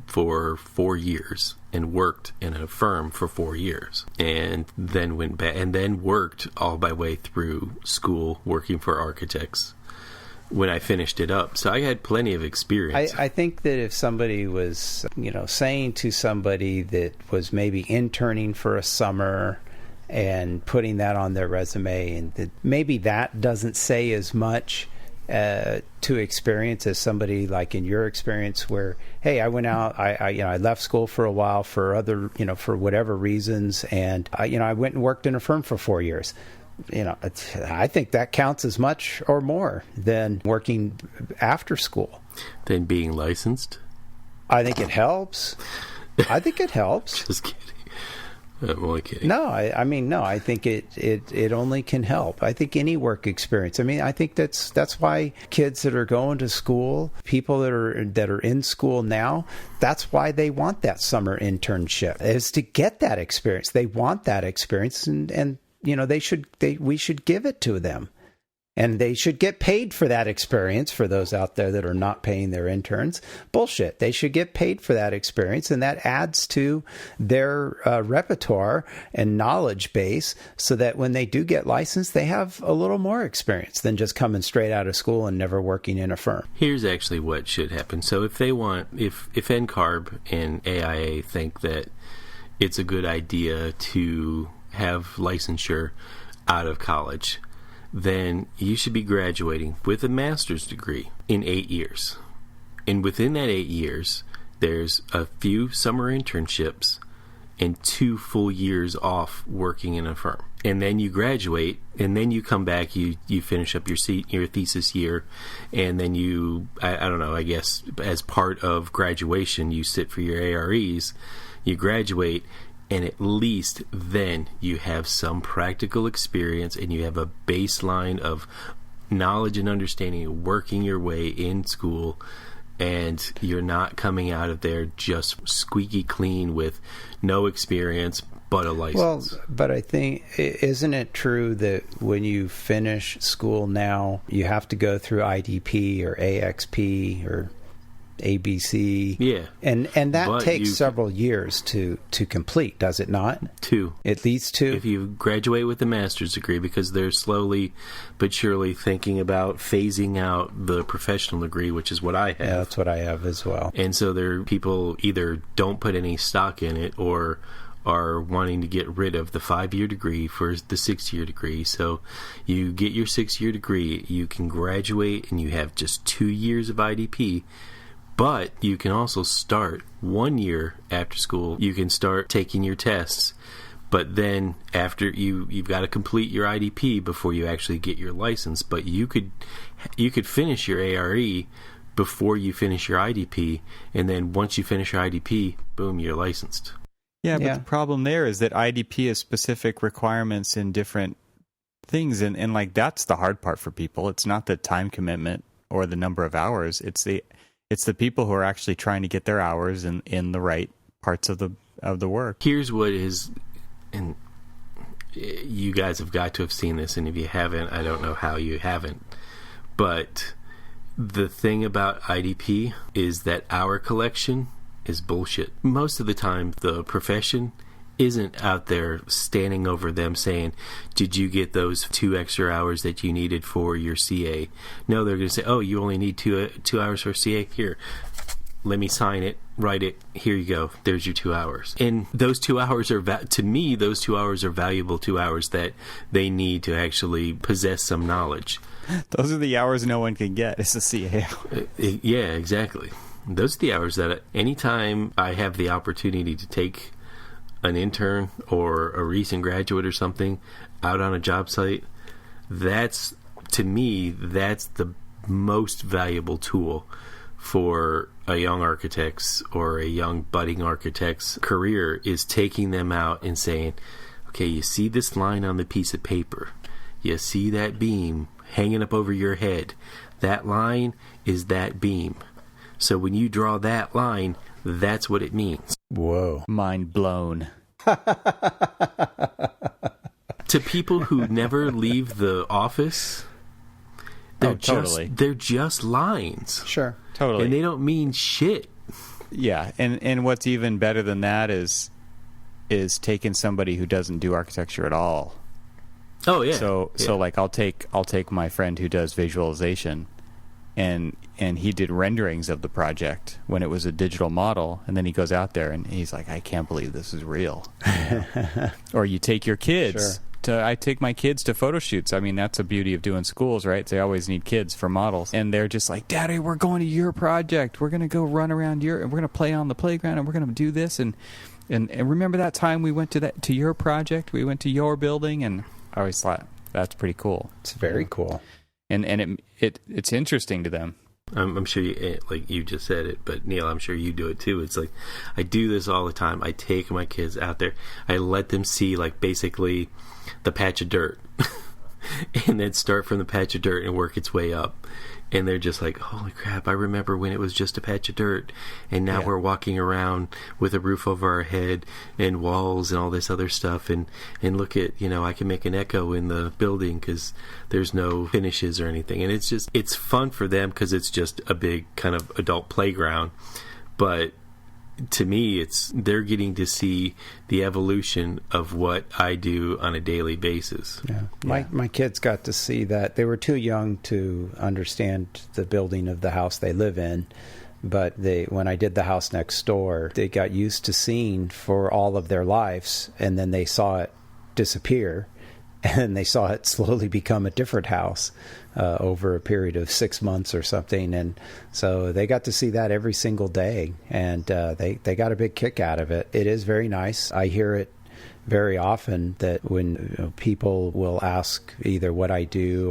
for 4 years and worked in a firm for 4 years, and then went back and then worked all my way through school working for architects when I finished it up. So I had plenty of experience. I think that if somebody was, saying to somebody that was maybe interning for a summer and putting that on their resume, and that maybe that doesn't say as much to experience as somebody like in your experience where, hey, I went out, I left school for a while for other, for whatever reasons, and I went and worked in a firm for 4 years. I think that counts as much or more than working after school. Than being licensed? I think it helps. Just kidding. I'm only kidding. No, I think it only can help. I think any work experience. I think that's why kids that are going to school, people that are in school now, that's why they want that summer internship, is to get that experience. They want that experience, and we should give it to them. And they should get paid for that experience, for those out there that are not paying their interns. Bullshit. They should get paid for that experience, and that adds to their repertoire and knowledge base so that when they do get licensed, they have a little more experience than just coming straight out of school and never working in a firm. Here's actually what should happen. So if NCARB and AIA think that it's a good idea to have licensure out of college, then you should be graduating with a master's degree in 8 years. And within that 8 years, there's a few summer internships and 2 full years off working in a firm. And then you graduate, and then you come back, you finish up your thesis year, and then I don't know, I guess as part of graduation, you sit for your AREs, you graduate, and at least then you have some practical experience and you have a baseline of knowledge and understanding of working your way in school and you're not coming out of there just squeaky clean with no experience but a license. Well, but I think, isn't it true that when you finish school now, you have to go through IDP or AXP or ABC? Yeah. And that But takes several years to complete, does it not? 2. At least 2? If you graduate with a master's degree, because they're slowly but surely thinking about phasing out the professional degree, which is what I have. Yeah, that's what I have as well. And so there people either don't put any stock in it or are wanting to get rid of the 5-year degree for the 6-year degree. So you get your 6-year degree, you can graduate, and you have just 2 years of IDP. But you can also start 1 year after school. You can start taking your tests. But then after you've got to complete your IDP before you actually get your license. But you could finish your ARE before you finish your IDP. And then once you finish your IDP, boom, you're licensed. Yeah, but the problem there is that IDP has specific requirements in different things. And like, that's the hard part for people. It's not the time commitment or the number of hours. It's the people who are actually trying to get their hours in the right parts of the work. Here's what is, and you guys have got to have seen this, and if you haven't, I don't know how you haven't. But the thing about IDP is that hour collection is bullshit. Most of the time, the profession isn't out there standing over them saying, did you get those 2 extra hours that you needed for your CA? No, they're going to say, oh, you only need 2 hours for CA? Here, let me sign it, write it, here you go, there's your 2 hours. And those 2 hours are, to me, those 2 hours are valuable 2 hours that they need to actually possess some knowledge. Those are the hours no one can get. It's a CA hour. Yeah, exactly. Those are the hours that anytime I have the opportunity to take an intern or a recent graduate or something out on a job site, that's, to me, that's the most valuable tool for a young architect's or a young budding architect's career, is taking them out and saying, okay, you see this line on the piece of paper, you see that beam hanging up over your head, that line is that beam. So when you draw that line, that's what it means. Whoa. Mind blown. To people who never leave the office, they're just lines. Sure. Totally. And they don't mean shit. Yeah, and what's even better than that is taking somebody who doesn't do architecture at all. Oh yeah. So like I'll take my friend who does visualization, and he did renderings of the project when it was a digital model, and then he goes out there and he's like, I can't believe this is real. Or you take your kids. Sure. I take my kids to photo shoots. I mean, that's the beauty of doing schools, right? They always need kids for models. And they're just like, Daddy, we're going to your project. We're going to go run around and we're going to play on the playground, and we're going to do this. And remember that time we went to your project? We went to your building, and I always thought, that's pretty cool. It's very cool. And it's interesting to them. I'm sure like you just said it, but Neil, I'm sure you do it too. It's like, I do this all the time. I take my kids out there. I let them see, like, basically the patch of dirt and then start from the patch of dirt and work its way up. And they're just like, holy crap, I remember when it was just a patch of dirt, and now we're walking around with a roof over our head and walls and all this other stuff, and look at, I can make an echo in the building because there's no finishes or anything. And it's fun for them because it's just a big kind of adult playground. But to me, they're getting to see the evolution of what I do on a daily basis. Yeah. My kids got to see that. They were too young to understand the building of the house they live in, but when I did the house next door, they got used to seeing for all of their lives, and then they saw it disappear, and they saw it slowly become a different house over a period of 6 months or something. And so they got to see that every single day, and they got a big kick out of it. It is very nice. I hear it very often that when people will ask either what I do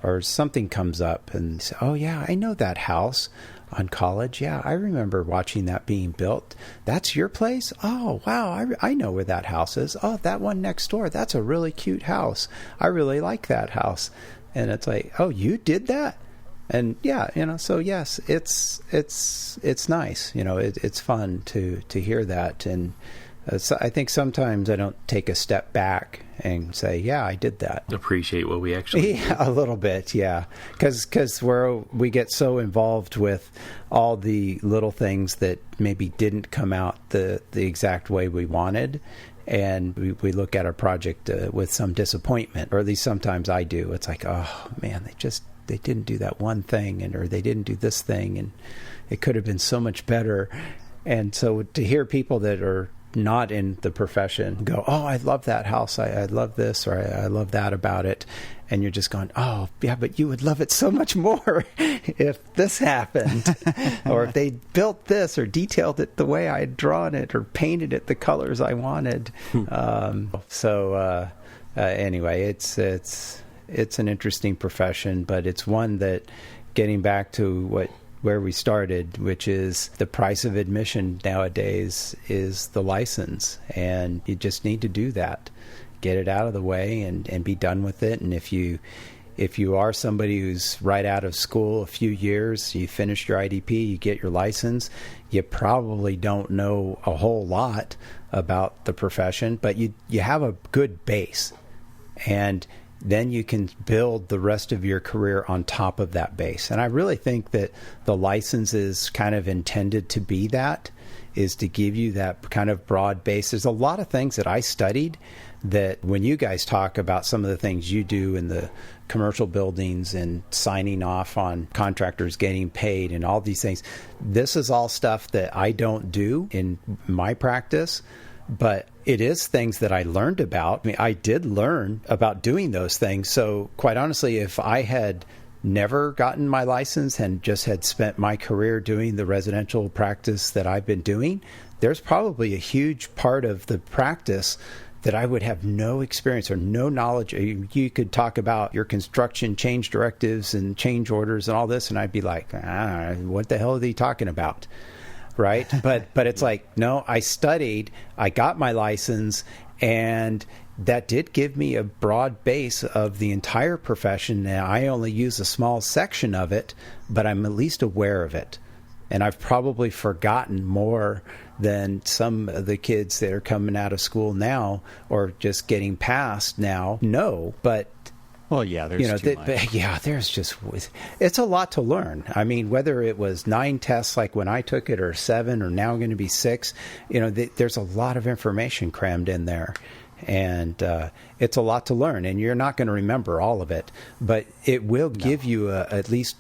or something comes up and say, oh yeah, I know that house on College. Yeah, I remember watching that being built. That's your place? Oh, wow, I know where that house is. Oh, that one next door, that's a really cute house. I really like that house. And it's like, oh, you did that? And yeah, so yes, it's nice. It's fun to hear that. And so I think sometimes I don't take a step back and say, yeah, I did that. Appreciate what we actually do. A little bit, yeah. Because we get so involved with all the little things that maybe didn't come out the exact way we wanted. And we look at our project with some disappointment, or at least sometimes I do. It's like, oh, man, they didn't do that one thing, or they didn't do this thing, and it could have been so much better. And so to hear people that are not in the profession go, oh, I love that house, I love this, or I love that about it, and you're just going, oh yeah, but you would love it so much more if this happened, or if they built this or detailed it the way I had drawn it or painted it the colors I wanted. Anyway, it's an interesting profession, but it's one that, getting back to where we started, which is the price of admission nowadays is the license, and you just need to do that, get it out of the way and be done with it. And if you are somebody who's right out of school a few years, you finished your IDP, you get your license, you probably don't know a whole lot about the profession, but you have a good base, and then you can build the rest of your career on top of that base. And I really think that the license is kind of intended to be that, is to give you that kind of broad base. There's a lot of things that I studied that when you guys talk about some of the things you do in the commercial buildings and signing off on contractors getting paid and all these things, this is all stuff that I don't do in my practice. But it is things that I learned about. I mean, I did learn about doing those things. So quite honestly, if I had never gotten my license and just had spent my career doing the residential practice that I've been doing, there's probably a huge part of the practice that I would have no experience or no knowledge. You could talk about your construction change directives and change orders and all this, and I'd be like, what the hell are they talking about? Right? But it's like, no, I studied, I got my license, and that did give me a broad base of the entire profession. Now, I only use a small section of it, but I'm at least aware of it. And I've probably forgotten more than some of the kids that are coming out of school now or just getting past now know. But well, yeah, there's too much. It's a lot to learn. I mean, whether it was 9 tests like when I took it, or 7, or now going to be 6, there's a lot of information crammed in there. And it's a lot to learn, and you're not going to remember all of it, but it will give you at least,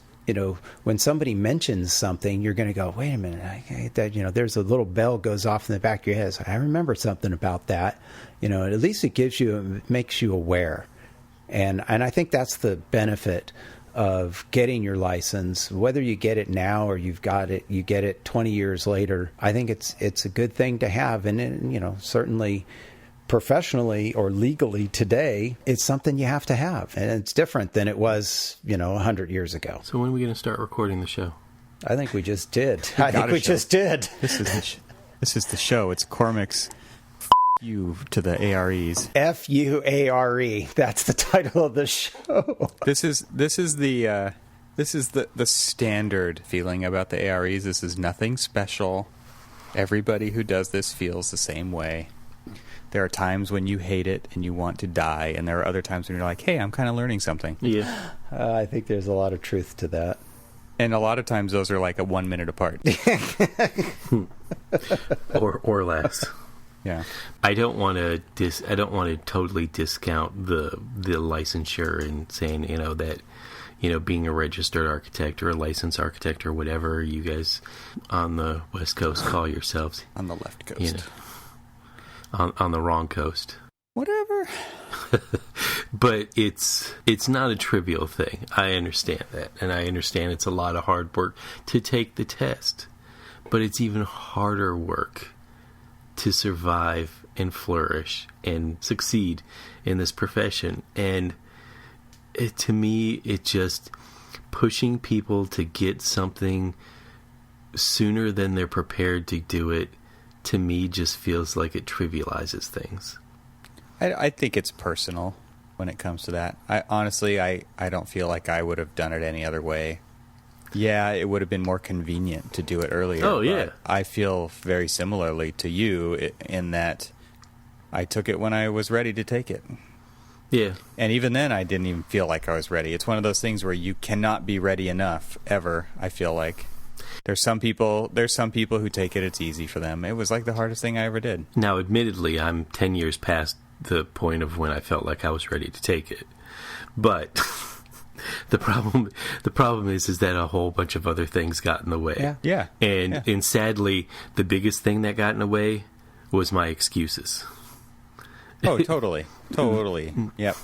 when somebody mentions something, you're going to go, wait a minute, there's a little bell goes off in the back of your head. So I remember something about that. At least it makes you aware. And I think that's the benefit of getting your license, whether you get it now or you get it 20 years later. I think it's a good thing to have. And certainly professionally or legally today, it's something you have to have. And it's different than it was, 100 years ago. So when are we going to start recording the show? I think we just did. Just did. This is the show. It's Cormac's you to the AREs. FUARE. That's the title of the show. This is the standard feeling about the AREs. This is nothing special. Everybody who does this feels the same way. There are times when you hate it and you want to die, and there are other times when you're like, hey, I'm kind of learning something. Yeah. I think there's a lot of truth to that. And a lot of times those are like a 1 minute apart. or less. Yeah, I don't want to totally discount the licensure and saying that being a registered architect or a licensed architect or whatever you guys on the West Coast call yourselves. On the left coast, on the wrong coast, whatever. But it's not a trivial thing. I understand that, and I understand it's a lot of hard work to take the test, but it's even harder work to survive and flourish and succeed in this profession. And to me, it just pushing people to get something sooner than they're prepared to do it, to me, just feels like it trivializes things. I think it's personal when it comes to that. I honestly don't feel like I would have done it any other way. Yeah, it would have been more convenient to do it earlier. Oh, yeah. But I feel very similarly to you in that I took it when I was ready to take it. Yeah. And even then, I didn't even feel like I was ready. It's one of those things where you cannot be ready enough, ever, I feel like. There's some people who take it, it's easy for them. It was like the hardest thing I ever did. Now, admittedly, I'm 10 years past the point of when I felt like I was ready to take it. But the problem is that a whole bunch of other things got in the way. Yeah. And sadly, the biggest thing that got in the way was my excuses. Oh, totally. Yep.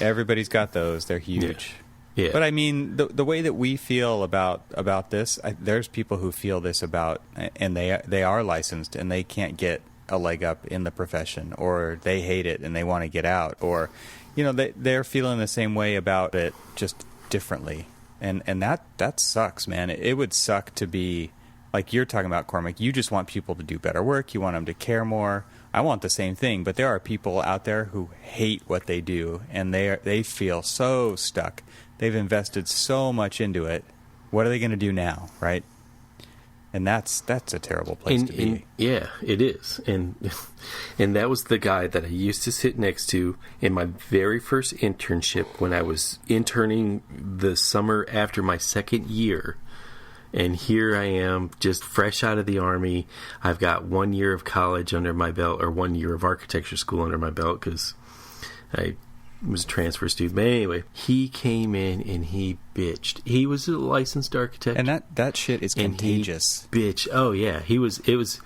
Everybody's got those. They're huge. Yeah. But I mean, the way that we feel about this, there's people who feel this about, and they are licensed and they can't get a leg up in the profession, or they hate it and they want to get out, or they're feeling the same way about it, just differently, and that sucks, man. It would suck to be like you're talking about, Cormac. You just want people to do better work. You want them to care more. I want the same thing, but there are people out there who hate what they do, and they feel so stuck. They've invested so much into it. What are they going to do now, right? And that's a terrible place to be. Yeah, it is. And that was the guy that I used to sit next to in my very first internship when I was interning the summer after my second year. And here I am, just fresh out of the Army. I've got 1 year of college under my belt, or 1 year of architecture school under my belt, because I was a transfer student. But anyway, he came in and he bitched. He was a licensed architect. And that shit is contagious. Bitch. Oh, yeah. It was,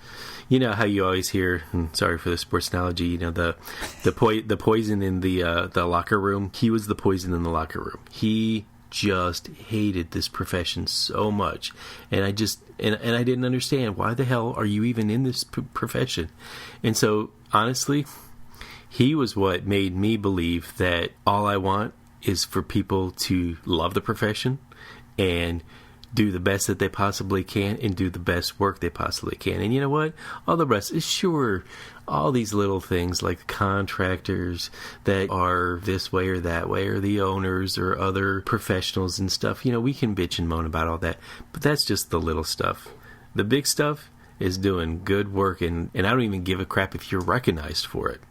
you know how you always hear, and sorry for the sports analogy, the poison in the locker room. He was the poison in the locker room. He just hated this profession so much, and I didn't understand, why the hell are you even in this profession? And so honestly, he was what made me believe that all I want is for people to love the profession and do the best that they possibly can and do the best work they possibly can. And you know what? All the rest is sure. All these little things like contractors that are this way or that way, or the owners or other professionals and stuff, we can bitch and moan about all that. But that's just the little stuff. The big stuff is doing good work, and I don't even give a crap if you're recognized for it.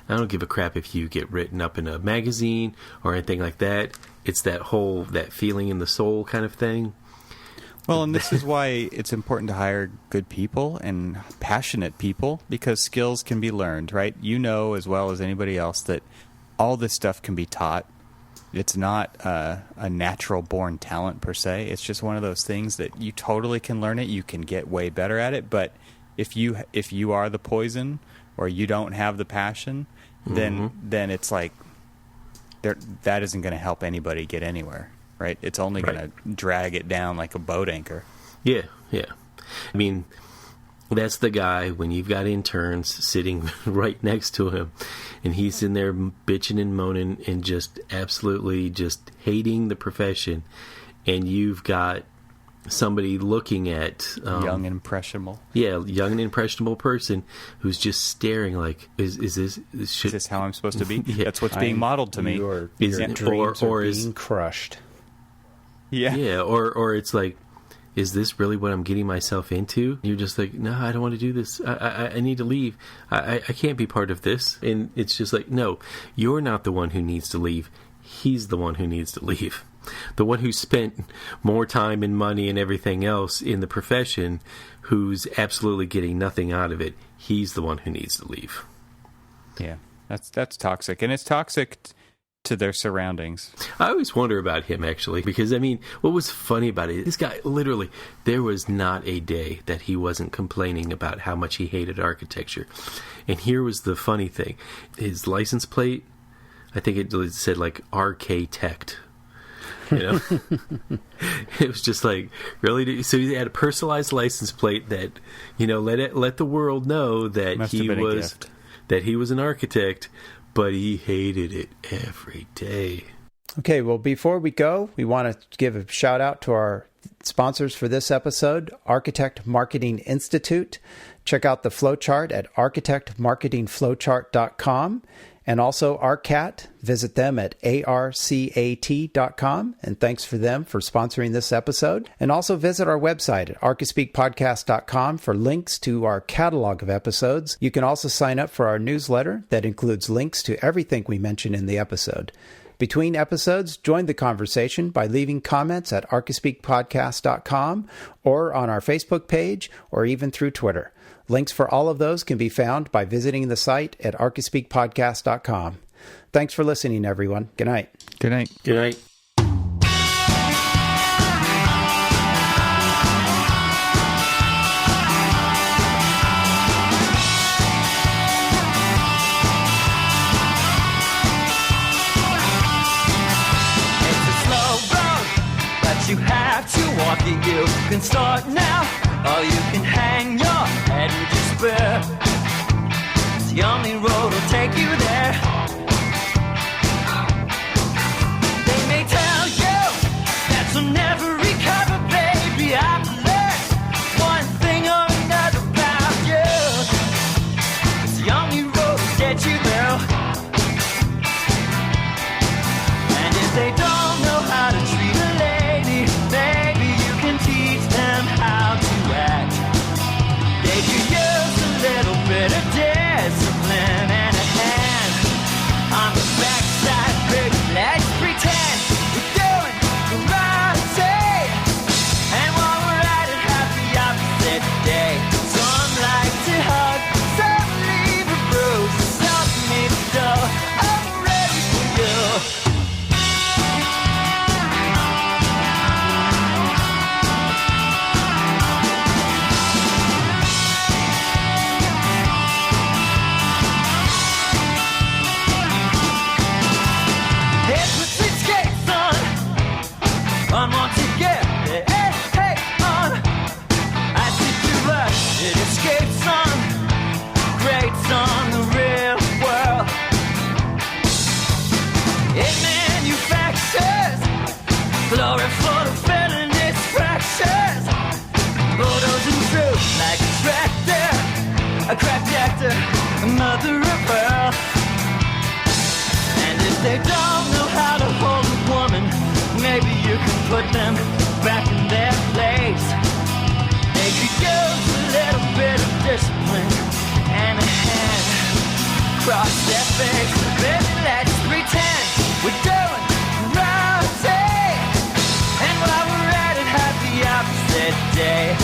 I don't give a crap if you get written up in a magazine or anything like that. It's that feeling in the soul kind of thing. Well, and this is why it's important to hire good people and passionate people, because skills can be learned, right? You know as well as anybody else that all this stuff can be taught. It's not a natural-born talent per se. It's just one of those things that you totally can learn it. You can get way better at it. But if you are the poison, or you don't have the passion, then it's like that isn't going to help anybody get anywhere. Right? It's only going to drag it down like a boat anchor. Yeah. I mean, that's the guy when you've got interns sitting right next to him, and he's in there bitching and moaning and just absolutely just hating the profession, and you've got somebody looking at young and impressionable. Yeah, young and impressionable person who's just staring like, is this how I'm supposed to be? Yeah. That's what's being modeled to me. Your dreams are being crushed. Yeah, or it's like, is this really what I'm getting myself into? You're just like, no, I don't want to do this. I need to leave. I can't be part of this. And it's just like, no, you're not the one who needs to leave. He's the one who needs to leave. The one who spent more time and money and everything else in the profession, who's absolutely getting nothing out of it, he's the one who needs to leave. Yeah, that's toxic. And it's toxic to their surroundings. I always wonder about him, actually, because, I mean, what was funny about it, this guy, literally, there was not a day that he wasn't complaining about how much he hated architecture. And here was the funny thing. His license plate, I think it said, like, RKtekt. It was just like, really? So he had a personalized license plate that, let the world know that he was an architect, but he hated it every day. Okay, well, before we go, we want to give a shout out to our sponsors for this episode, Architect Marketing Institute. Check out the flowchart at architectmarketingflowchart.com. and also ARCAT. Visit them at arcat.com. And thanks for them for sponsoring this episode. And also visit our website at archispeakpodcast.com for links to our catalog of episodes. You can also sign up for our newsletter that includes links to everything we mention in the episode. Between episodes, join the conversation by leaving comments at archispeakpodcast.com or on our Facebook page or even through Twitter. Links for all of those can be found by visiting the site at archispeakpodcast.com. Thanks for listening, everyone. Good night. Good night. Good night. You have to walk it, you can start now, or you can hang your head with despair. The only road will take you there. They may tell you that you'll never recover, baby. I've learned one thing or another about you. It's the only road to get you there. And if they don't know how to treat a lady, maybe you can teach them how to act. They could use a little bit of discipline and a hand on the backside, baby. Let's pretend we're doing the right thing. And while we're at it, have the opposite day. Some like to hug, some leave a bruise, some need to know I'm ready for you. Want to get it, hey, on. I think you love it, escapes on, greats on the real world. It manufactures glory for the villainous fractures. Bulldoze and through like a tractor, a cracked actor, a mother of pearl. And if they don't know how to hold a woman, maybe you can put them back in their place. They could use a little bit of discipline and a hand across their face. Baby, let's pretend we're doing the right thing. And while we're at it, have the opposite day.